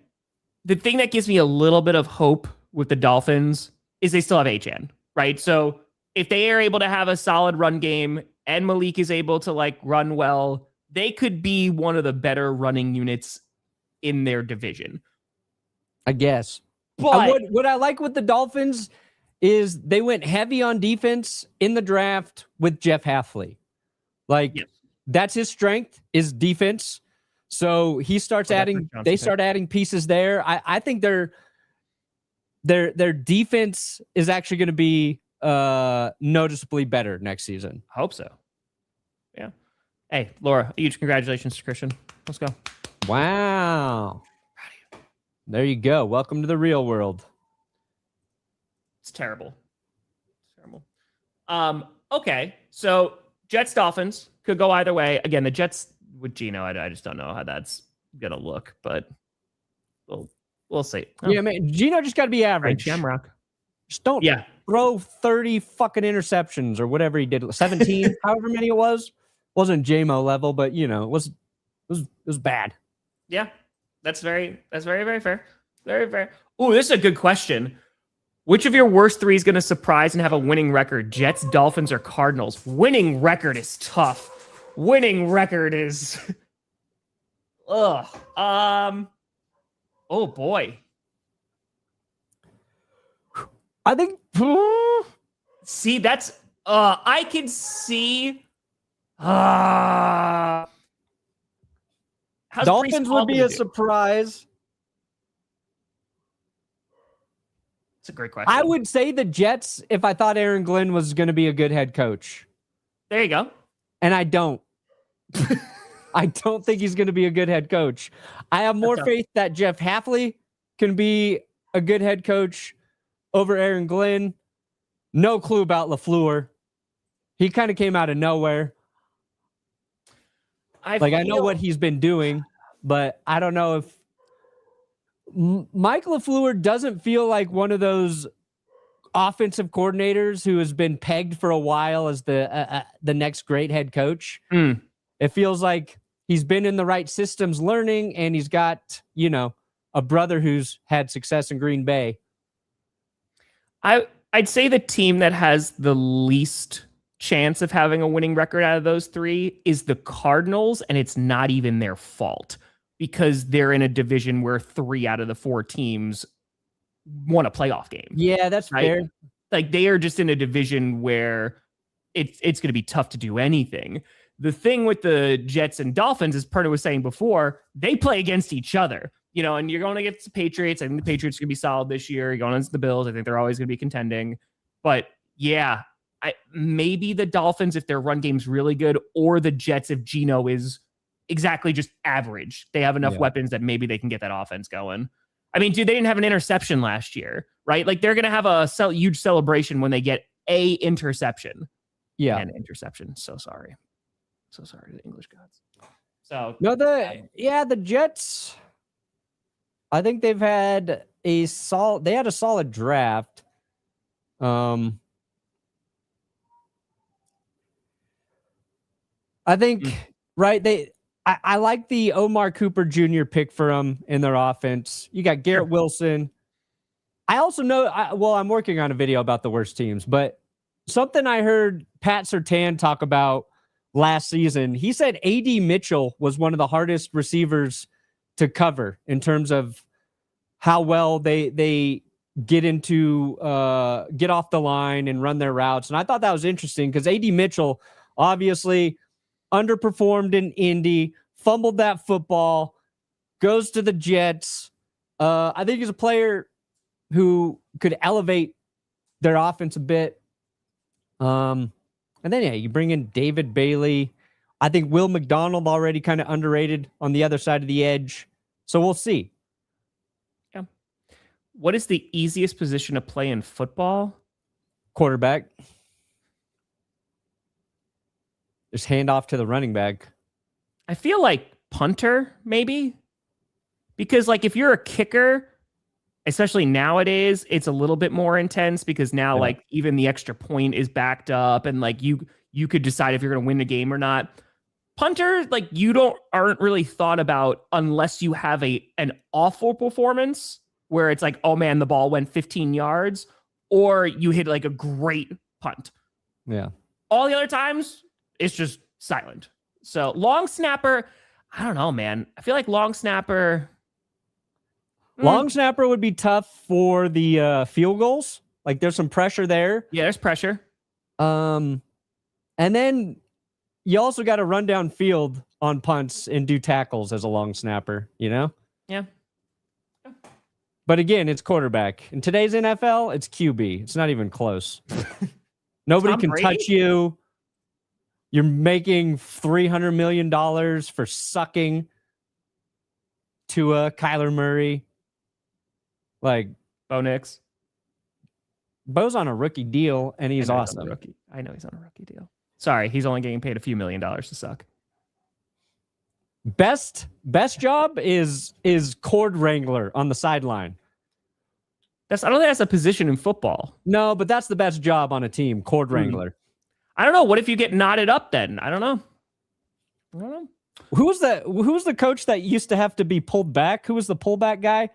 the thing that gives me a little bit of hope with the Dolphins is they still have HN, right? So if they are able to have a solid run game and Malik is able to run well, they could be one of the better running units in their division. I guess. But what I like with the Dolphins is they went heavy on defense in the draft with Jeff Hafley. That's his strength, is defense. So he starts adding. They start adding pieces there. I think their defense is actually going to be noticeably better next season. I hope so. Yeah. Hey, Laura, huge congratulations to Christian. Let's go. Wow. There you go. Welcome to the real world. It's terrible. Okay. So Jets Dolphins could go either way. Again, the Jets with Geno, I just don't know how that's gonna look, but we'll see. Oh. Yeah, man. Geno just got to be average. Jamrock. Just don't throw 30 fucking interceptions or whatever he did. 17, however many it was. Wasn't JMO level, but it was bad. Yeah, that's very, very fair. Very fair. Oh, this is a good question. Which of your worst three is going to surprise and have a winning record? Jets, Dolphins, or Cardinals? Winning record is tough. Winning record is... Ugh. Oh, boy. I think... See, that's... I can see... Dolphins would be a surprise. It's a great question. I would say the Jets if I thought Aaron Glenn was going to be a good head coach. There you go. And I don't. I don't think he's going to be a good head coach. I have more faith that Jeff Hafley can be a good head coach over Aaron Glenn. No clue about LaFleur. He kind of came out of nowhere. I know what he's been doing, but I don't know if Mike LaFleur doesn't feel like one of those offensive coordinators who has been pegged for a while as the next great head coach. It feels like he's been in the right systems learning, and he's got, a brother who's had success in Green Bay. I'd say the team that has the least chance of having a winning record out of those three is the Cardinals, and it's not even their fault because they're in a division where 3 out of the 4 teams won a playoff game. Yeah, that's fair. Like they are just in a division where it's going to be tough to do anything. The thing with the Jets and Dolphins, as Perna was saying before, they play against each other, and you're going against the Patriots. I think the Patriots are going to be solid this year. You're going against the Bills. I think they're always going to be contending. But yeah, maybe the Dolphins if their run game's really good, or the Jets if Geno is exactly just average. They have enough weapons that maybe they can get that offense going. I mean, dude, they didn't have an interception last year, right? Like they're going to have a huge celebration when they get a interception. Yeah. An interception. So sorry. The English gods. So no, the Jets, I think they've had a solid draft. I think, right, I like the Omar Cooper Jr. pick for them in their offense. You got Garrett Wilson. I also know, I'm working on a video about the worst teams, but something I heard Pat Surtain talk about last season, he said A.D. Mitchell was one of the hardest receivers to cover in terms of how well they get off the line and run their routes. And I thought that was interesting because A.D. Mitchell obviously underperformed in Indy, fumbled that football, goes to the Jets. I think he's a player who could elevate their offense a bit. And then, you bring in David Bailey. I think Will McDonald already kind of underrated on the other side of the edge. So we'll see. Yeah. What is the easiest position to play in football? Quarterback. Just hand off to the running back. I feel like punter, maybe. Because, if you're a kicker, especially nowadays, it's a little bit more intense because now, even the extra point is backed up and, you could decide if you're going to win the game or not. Punter, you aren't really thought about unless you have an awful performance where it's oh man, the ball went 15 yards, or you hit a great punt. Yeah. All the other times, it's just silent. So long snapper, I don't know, man. I feel like long snapper. Long snapper would be tough for the field goals. There's some pressure there. Yeah, there's pressure. And then you also got to run down field on punts and do tackles as a long snapper, you know? Yeah. But again, it's quarterback. In today's NFL, it's QB. It's not even close. Nobody Tom can Brady? touch you. You're making $300 million for sucking to Kyler Murray. Like, Bo Nix. Bo's on a rookie deal, and he's awesome. I know he's on a rookie deal. Sorry, he's only getting paid a few $1 million to suck. Best job is cord wrangler on the sideline. I don't think that's a position in football. No, but that's the best job on a team, cord wrangler. I don't know. What if you get knotted up then? I don't know. Who was the coach that used to have to be pulled back? Who was the pullback guy?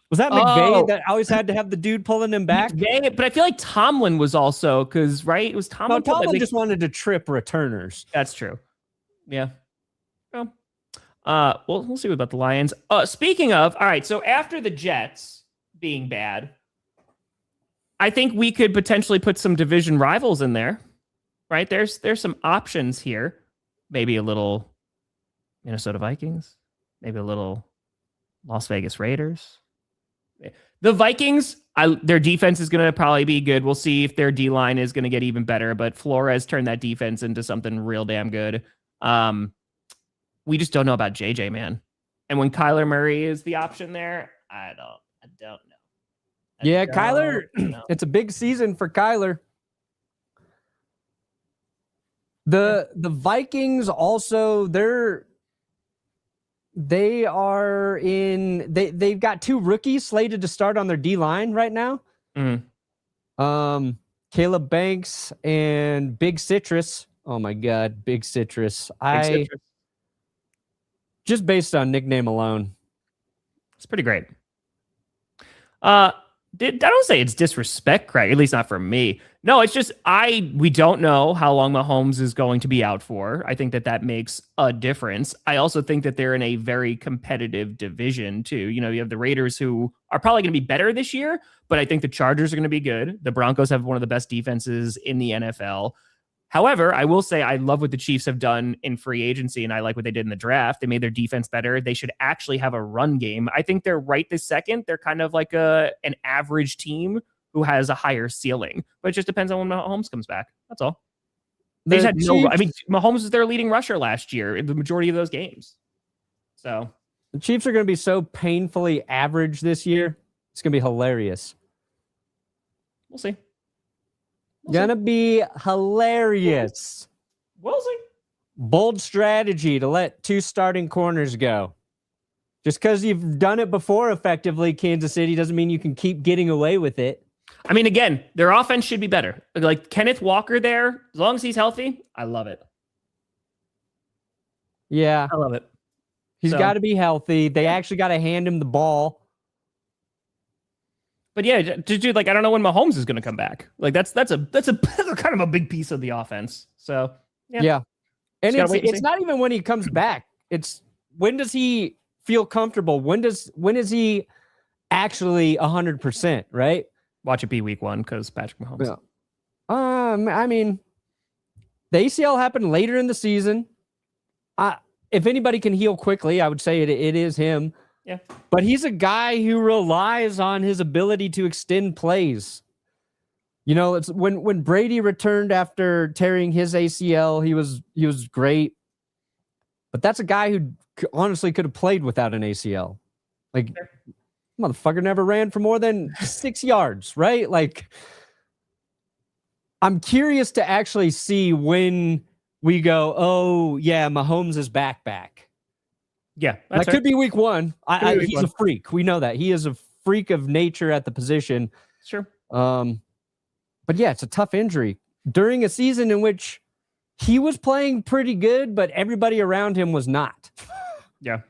Was that McVay that always had to have the dude pulling him back? McVay, but I feel like Tomlin was also, because, right? It was Tomlin. No, Tomlin just wanted to trip returners. That's true. Yeah. Well, we'll see about the Lions. Speaking of, all right, so after the Jets being bad, I think we could potentially put some division rivals in there, right? There's some options here. Maybe a little Minnesota Vikings, maybe a little Las Vegas Raiders. The Vikings, their defense is going to probably be good. We'll see if their D-line is going to get even better, but Flores turned that defense into something real damn good. We just don't know about JJ, man. And when Kyler Murray is the option there, I don't know. Kyler, it's a big season for Kyler. The Vikings also, they've got 2 rookies slated to start on their D-line right now. Caleb Banks and Big Citrus. Oh my God, Big Citrus. Just based on nickname alone. It's pretty great. I don't say it's disrespect, Craig, at least not for me. No, it's just we don't know how long Mahomes is going to be out for. I think that makes a difference. I also think that they're in a very competitive division too. You have the Raiders, who are probably going to be better this year, but I think the Chargers are going to be good. The Broncos have one of the best defenses in the NFL. However, I will say I love what the Chiefs have done in free agency, and I like what they did in the draft. They made their defense better. They should actually have a run game. I think they're right this second. They're kind of like an average team who has a higher ceiling, but it just depends on when Mahomes comes back. That's all. Mahomes was their leading rusher last year in the majority of those games. So the Chiefs are going to be so painfully average this year. It's going to be hilarious. We'll see. Gonna be hilarious. We'll see. Bold strategy to let 2 starting corners go. Just because you've done it before effectively, Kansas City, doesn't mean you can keep getting away with it. I mean, again, their offense should be better. Like Kenneth Walker there, as long as he's healthy, I love it. Yeah. I love it. He's got to be healthy. They actually got to hand him the ball. But yeah, dude, I don't know when Mahomes is going to come back. That's a kind of a big piece of the offense. So yeah. And it's not even when he comes back. It's when does he feel comfortable? When is he actually 100%, right? Watch it be week 1 because Patrick Mahomes. Yeah. I mean, the ACL happened later in the season. If anybody can heal quickly, I would say it is him. Yeah. But he's a guy who relies on his ability to extend plays. It's when Brady returned after tearing his ACL, he was great. But that's a guy who honestly could have played without an ACL. Motherfucker never ran for more than 6 yards, right? I'm curious to actually see when we go, oh yeah, Mahomes is back. Yeah, that could be week 1. He's a freak. We know that he is a freak of nature at the position. Sure. But yeah, it's a tough injury during a season in which he was playing pretty good, but everybody around him was not. Yeah.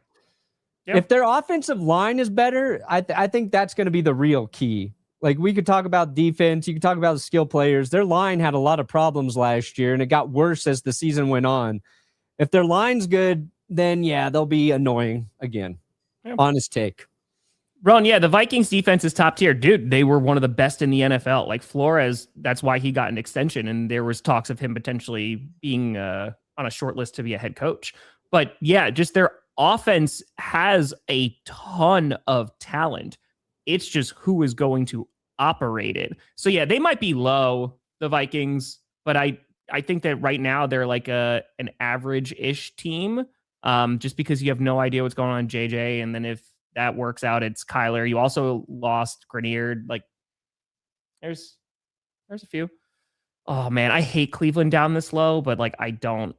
If their offensive line is better, I think that's going to be the real key. We could talk about defense. You could talk about the skill players. Their line had a lot of problems last year, and it got worse as the season went on. If their line's good, then yeah, they'll be annoying again. Yeah. Honest take. Ron, yeah, the Vikings defense is top tier. Dude, they were one of the best in the NFL. Flores, that's why he got an extension, and there was talks of him potentially being on a short list to be a head coach. But yeah, just their offense has a ton of talent. It's just who is going to operate it. So yeah, they might be low, the Vikings, but I think that right now they're like an average-ish team. Just because you have no idea what's going on in JJ, and then if that works out, it's Kyler. You also lost Grenier. Like, there's a few. Oh man, I hate Cleveland down this low, but like I don't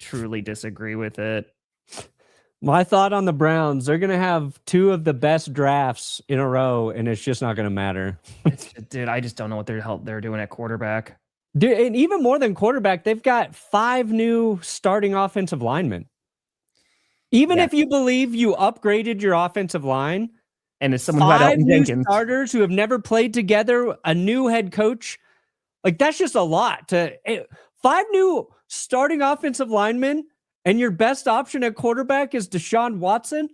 truly disagree with it. My thought on the Browns, they're going to have two of the best drafts in a row, and it's just not going to matter. Dude, I just don't know what they're doing at quarterback. Dude, and even more than quarterback, they've got 5 new starting offensive linemen. Even if you believe you upgraded your offensive line, and as someone who had Elton Jenkins, starters who have never played together, a new head coach, like that's just a lot. 5 new starting offensive linemen, and your best option at quarterback is Deshaun Watson.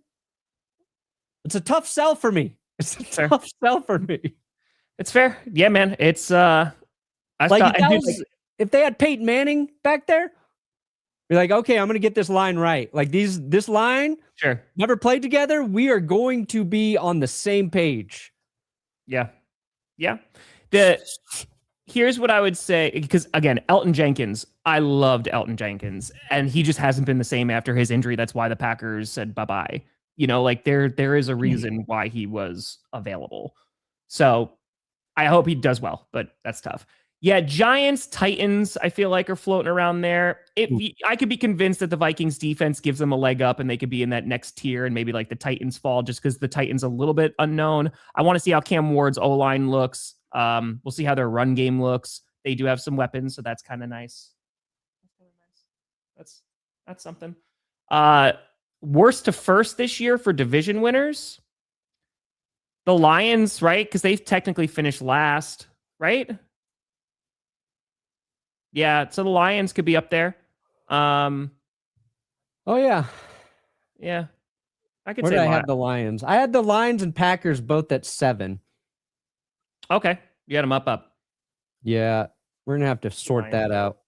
It's a tough sell for me. It's tough sell for me. It's fair. Yeah, man. It's if they had Peyton Manning back there, you're like, okay, I'm going to get this line right. Like this line, sure, never played together. We are going to be on the same page. Yeah. Here's what I would say, because again, Elton Jenkins, I loved Elton Jenkins, and he just hasn't been the same after his injury. That's why the Packers said bye-bye. Like there is a reason why he was available. So I hope he does well, but that's tough. Yeah, Giants, Titans, I feel like are floating around there. I could be convinced that the Vikings defense gives them a leg up and they could be in that next tier, and maybe like the Titans fall just because the Titans a little bit unknown. I want to see how Cam Ward's O-line looks. We'll see how their run game looks. They do have some weapons, so that's kind of nice. That's something. Worst to first this year for division winners. The Lions, right? Because they've technically finished last, right? Yeah, so the Lions could be up there. Oh yeah. Yeah. I could Where say did I have the Lions? I had the Lions and Packers both at 7. Okay. You had them up. Yeah. We're going to have to sort that out.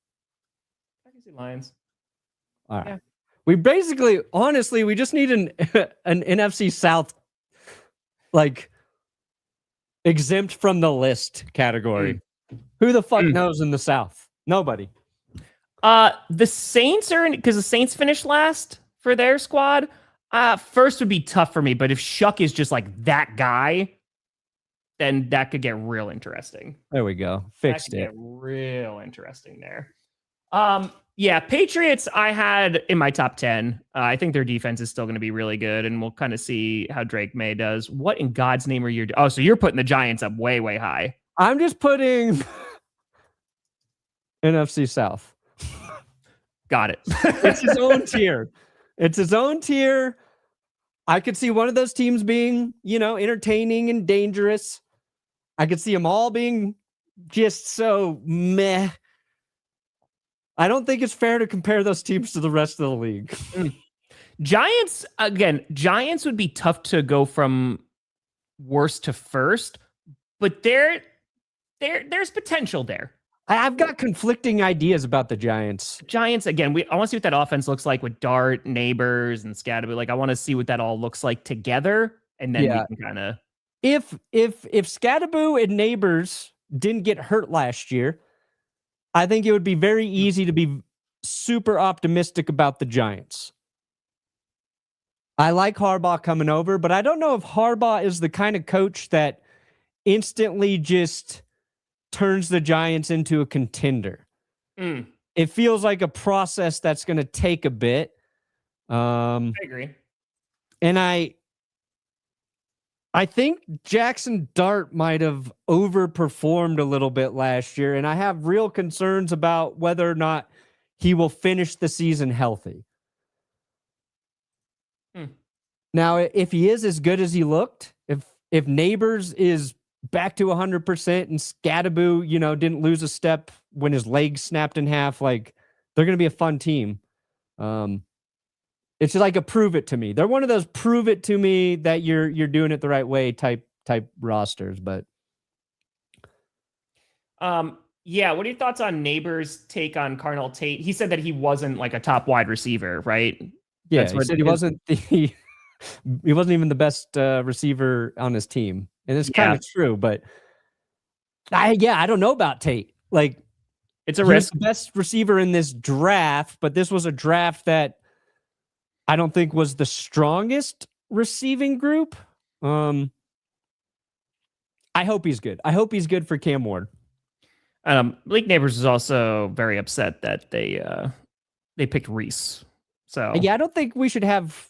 I can see Lions. All right. Yeah. We basically, honestly, we just need an NFC South, like, exempt from the list category. Who the fuck knows in the South? Nobody. The Saints are because the Saints finished last for their squad. First would be tough for me, but if Shuck is just like that guy, then that could get real interesting. There we go. Fixed it. Get real interesting there. Yeah, Patriots I had in my top 10. I think their defense is still going to be really good, and we'll kind of see how Drake May does. What in God's name are you doing? Oh, so you're putting the Giants up way, way high. I'm just putting NFC South. Got it. It's his own tier. It's his own tier. I could see one of those teams being, entertaining and dangerous. I could see them all being just so meh. I don't think it's fair to compare those teams to the rest of the league. Giants would be tough to go from worst to first, but there's potential there. I've got conflicting ideas about the Giants. Giants, again, I want to see what that offense looks like with Dart, Neighbors, and Scatterby. Like, I want to see what that all looks like together, and then we can kind of... If Scatterby and Neighbors didn't get hurt last year, I think it would be very easy to be super optimistic about the Giants. I like Harbaugh coming over, but I don't know if Harbaugh is the kind of coach that instantly just turns the Giants into a contender. It feels like a process that's going to take a bit. I agree. And I think Jackson Dart might have overperformed a little bit last year, and I have real concerns about whether or not he will finish the season healthy. Now, if he is as good as he looked, if Neighbors is back to 100% and Scatterby, didn't lose a step when his leg snapped in half, like, they're going to be a fun team. It's like a prove it to me. They're one of those prove it to me that you're doing it the right way type rosters, but Yeah, what are your thoughts on Neighbors' take on Cardinal Tate? He said that he wasn't like a top wide receiver, right? Yeah, he said he wasn't he wasn't even the best receiver on his team, and it's kind of true. But I don't know about Tate. Like, it's a he risk. was the best receiver in this draft, but this was a draft that I don't think was the strongest receiving group. I hope he's good. I hope he's good for Cam Ward. Blake Neighbors is also very upset that they picked Reese. So yeah, I don't think we should have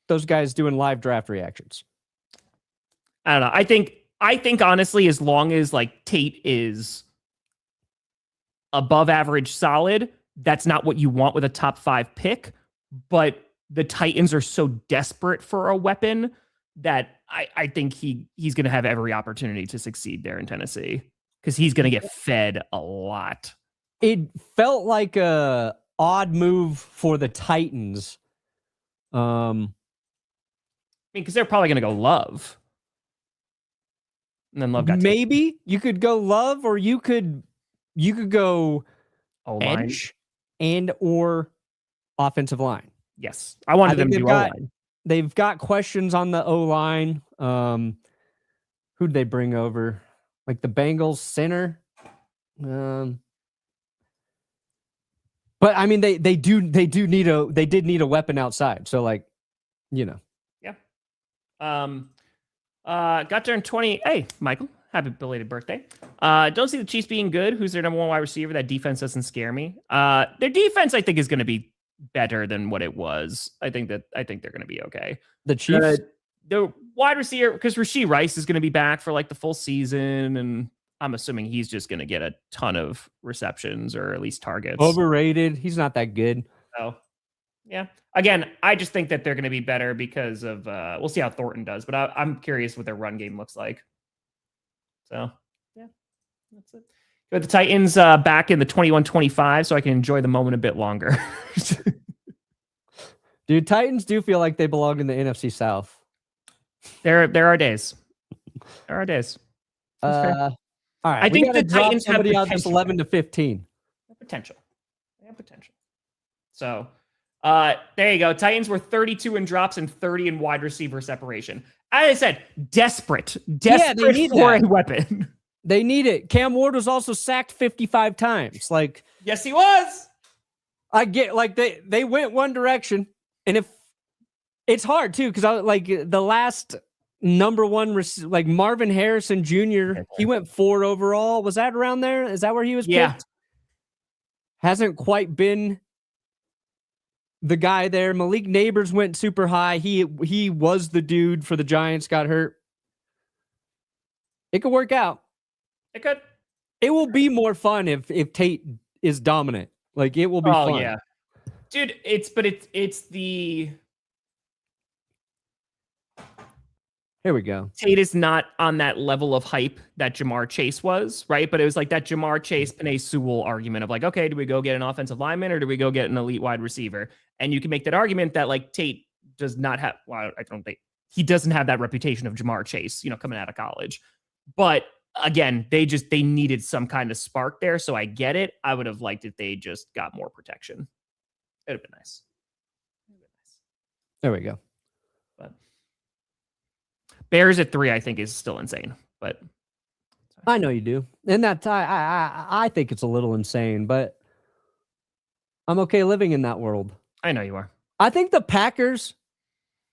those guys doing live draft reactions. I don't know. I think honestly, as long as like Tate is above average solid, that's not what you want with a top 5 pick. But the Titans are so desperate for a weapon that I think he's going to have every opportunity to succeed there in Tennessee, because he's going to get fed a lot. It felt like a odd move for the Titans. I mean, because they're probably going to go Love. And then Love got maybe you could go Love, or you could go O-line. edge and or offensive line. Yes, I wanted them to do O-line. They've got questions on the O-line. Who'd they bring over? Like the Bengals center. But I mean, they did need a weapon outside. So like, you know. Yeah. Got there in 20. Hey, Michael, happy belated birthday. Don't see the Chiefs being good. Who's their number 1 wide receiver? That defense doesn't scare me. Their defense, I think, is going to be better than what it was. I think they're going to be okay. The Chiefs, the wide receiver, because Rashee Rice is going to be back for like the full season, and I'm assuming he's just going to get a ton of receptions or at least targets. Overrated. He's not that good. Oh, yeah. Again, I just think that they're going to be better because of we'll see how Thornton does, but I'm curious what their run game looks like. So yeah, that's it. Got the Titans back in the 21-25, so I can enjoy the moment a bit longer. Dude, Titans do feel like they belong in the NFC South. There are days. There are days. All right. I think the Titans have somebody out just 11-15. Potential. They have potential. So there you go. Titans were 32 in drops and 30 in wide receiver separation. As I said, desperate they need for a weapon. They need it. Cam Ward was also sacked 55 times. Like, yes, he was. I get, like, they went one direction, and if it's hard too, because I like the last number 1 like Marvin Harrison Jr. He went 4 overall. Was that around there? Is that where he was picked? Hasn't quite been the guy there. Malik Neighbors went super high. He was the dude for the Giants. Got hurt. It could work out. It could. It will be more fun if Tate is dominant. Like, it will be fun. Oh yeah, dude. It's the. Here we go. Tate is not on that level of hype that Jamar Chase was, right? But it was like that Jamar Chase, Penei Sewell argument of like, okay, do we go get an offensive lineman or do we go get an elite wide receiver? And you can make that argument that like Tate does not have. Well, I don't think he doesn't have that reputation of Jamar Chase, coming out of college. But again, they needed some kind of spark there. So I get it. I would have liked if they just got more protection. It would have been nice. There we go. But Bears at 3, I think, is still insane. But I know you do. And that I think it's a little insane, but I'm okay living in that world. I know you are. I think the Packers,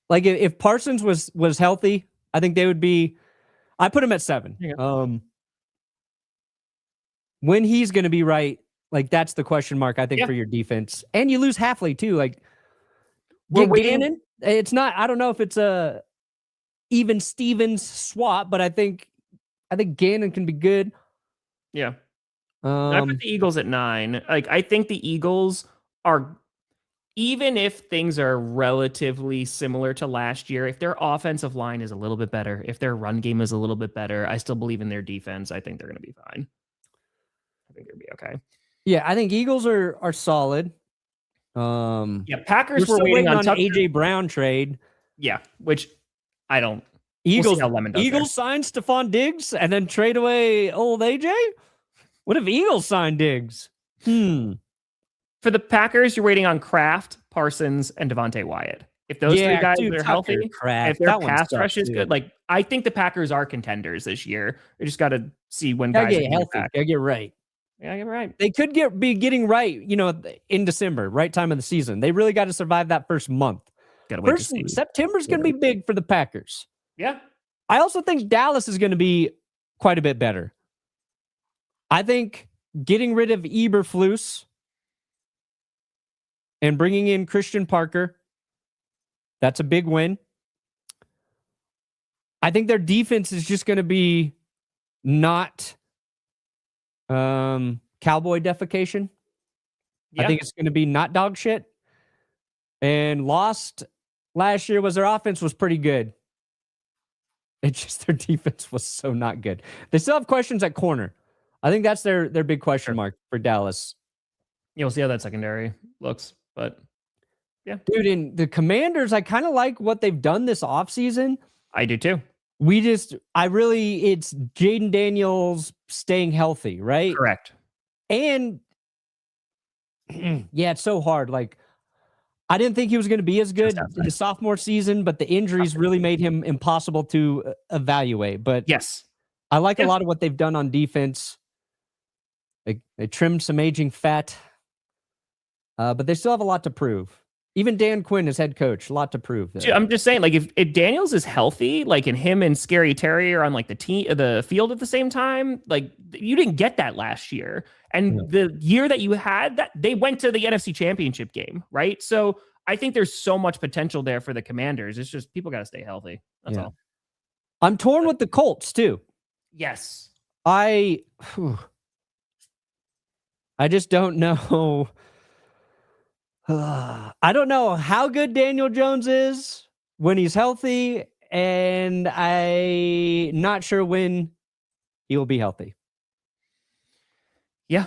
like if Parsons was healthy, I think they would be. I put him at 7. Yeah. When he's going to be right, like that's the question mark, I think, for your defense. And you lose Halfley too. Like, get Gannon. It's not. I don't know if it's a even Stevens swap, but I think Gannon can be good. Yeah. I put the Eagles at 9. Like, I think the Eagles are. Even if things are relatively similar to last year, if their offensive line is a little bit better, if their run game is a little bit better, I still believe in their defense. I think they're going to be fine. I think they're going to be okay. Yeah, I think Eagles are solid. Packers were waiting on AJ Brown trade. Yeah, which I don't. Eagles sign Stefon Diggs and then trade away old AJ. What if Eagles sign Diggs? For the Packers, you're waiting on Kraft, Parsons, and Devontae Wyatt. If those three guys are healthy, if their pass rush is good, like I think the Packers are contenders this year. We just got to see when guys get healthy. Gotta get right. Yeah, get right. They could be getting right, in December, right time of the season. They really got to survive that first month. Gotta wait to see. September's going to be big for the Packers. Yeah. I also think Dallas is going to be quite a bit better. I think getting rid of Eberflus and bringing in Christian Parker, that's a big win. I think their defense is just going to be not cowboy defecation. Yeah. I think it's going to be not dog shit. And lost last year was their offense was pretty good. It's just their defense was so not good. They still have questions at corner. I think that's their big question mark for Dallas. Yeah, we'll see how that secondary looks. But yeah. Dude, in the Commanders, I kind of like what they've done this offseason. I do too. It's Jaden Daniels staying healthy, right? Correct. And yeah, it's so hard. Like, I didn't think he was going to be as good in the sophomore season, but the injuries really made him impossible to evaluate. But yes, I like a lot of what they've done on defense. They trimmed some aging fat, but they still have a lot to prove. Even Dan Quinn as head coach, a lot to prove. Dude, I'm just saying, like, if Daniels is healthy, like, and him and Scary Terry are on like the field at the same time, like, you didn't get that last year. And the year that you had that, they went to the NFC Championship game, right? So I think there's so much potential there for the Commanders. It's just people got to stay healthy. That's all. I'm torn with the Colts too. Yes, I just don't know. I don't know how good Daniel Jones is when he's healthy, and I'm not sure when he will be healthy. Yeah.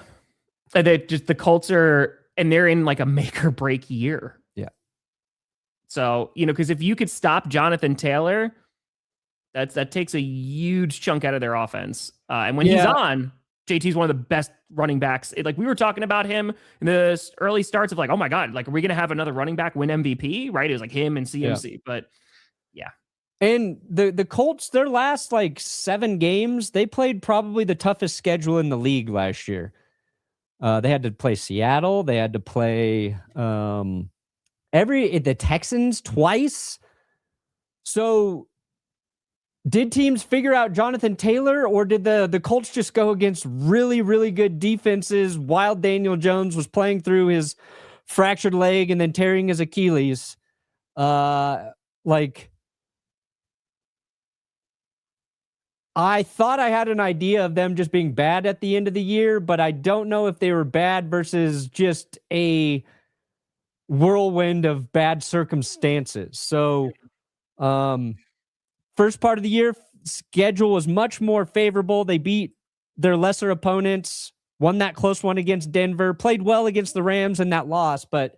The Colts are, and they're in like a make or break year. Yeah. So, because if you could stop Jonathan Taylor, that takes a huge chunk out of their offense. And when he's on, JT's one of the best running backs. Like, we were talking about him in the early starts of like, oh my God, like, are we going to have another running back win MVP? Right. It was like him and CMC, but yeah. And the Colts, their last like 7 games, they played probably the toughest schedule in the league last year. They had to play Seattle. They had to play the Texans twice. So did teams figure out Jonathan Taylor, or did the Colts just go against really, really good defenses while Daniel Jones was playing through his fractured leg and then tearing his Achilles? I thought I had an idea of them just being bad at the end of the year, but I don't know if they were bad versus just a whirlwind of bad circumstances. So, first part of the year, schedule was much more favorable. They beat their lesser opponents, won that close one against Denver, played well against the Rams in that loss, but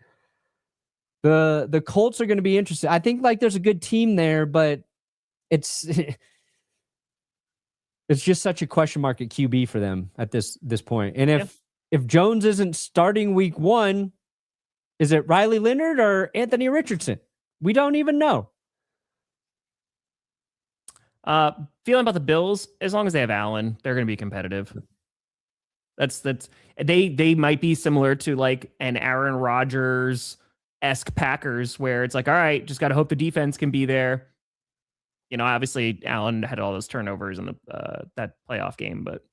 the Colts are going to be interesting. I think like there's a good team there, but it's just such a question mark at QB for them at this point. And if Jones isn't starting week 1, is it Riley Leonard or Anthony Richardson? We don't even know. Feeling about the Bills, as long as they have Allen, they're going to be competitive. That's they might be similar to like an Aaron Rodgers-esque Packers, where it's like, all right, just got to hope the defense can be there. Obviously Allen had all those turnovers in that playoff game, but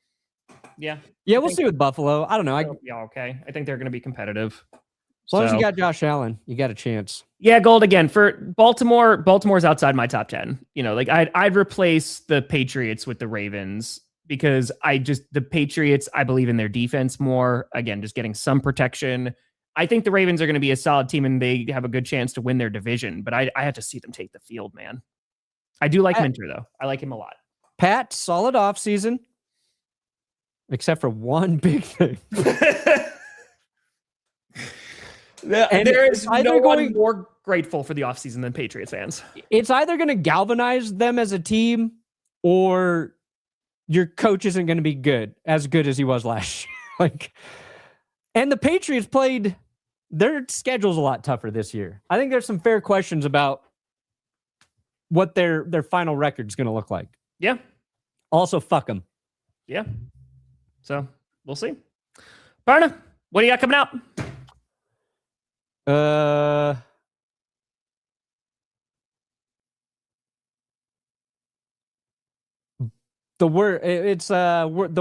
yeah, we'll see with Buffalo. I don't know. Okay. I think they're going to be competitive. As long as you got Josh Allen, you got a chance. Yeah, Gold again for Baltimore. Baltimore's outside my top 10. I'd replace the Patriots with the Ravens because the Patriots, I believe in their defense more. Again, just getting some protection. I think the Ravens are going to be a solid team and they have a good chance to win their division, but I have to see them take the field, man. I do like Minter, though. I like him a lot. Pat, solid offseason, except for one big thing. And there is no one more grateful for the offseason than Patriots fans. It's either going to galvanize them as a team or your coach isn't going to be as good as he was last year. And the Patriots played, their schedule's a lot tougher this year. I think there's some fair questions about what their final record's going to look like. Yeah. Also, fuck them. Yeah. So we'll see. Perna, what do you got coming out? The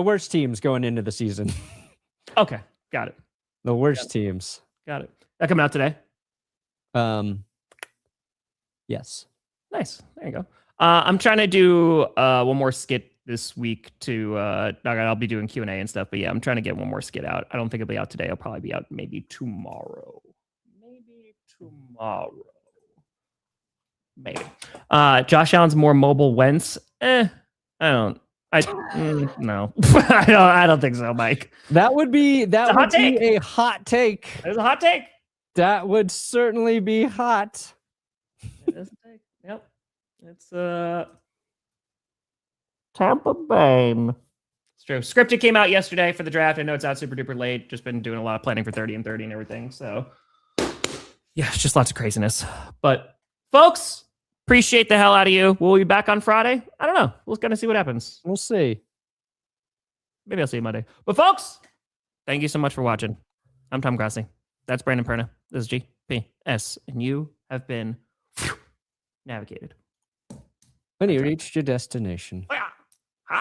worst teams going into the season. Okay, got it. The worst teams. Got it. That coming out today? Yes. Nice. There you go. I'm trying to do one more skit this week to I'll be doing Q&A and stuff, but yeah, I'm trying to get one more skit out. I don't think it'll be out today. It'll probably be out maybe tomorrow. Maybe. Josh Allen's more mobile Wentz. No. I don't think so, Mike. That would be a hot take. There's a hot take. That would certainly be hot. It is a take. Yep. It's Tampa Bay. It's true. Scripted came out yesterday for the draft. I know it's out super duper late. Just been doing a lot of planning for 30 and 30 and everything. So yeah, it's just lots of craziness. But folks, appreciate the hell out of you. Will we be back on Friday? I don't know. We'll kind of see what happens. We'll see. Maybe I'll see you Monday. But folks, thank you so much for watching. I'm Tom Grossi. That's Brandon Perna. This is GPS. And you have been navigated. When you reached your destination.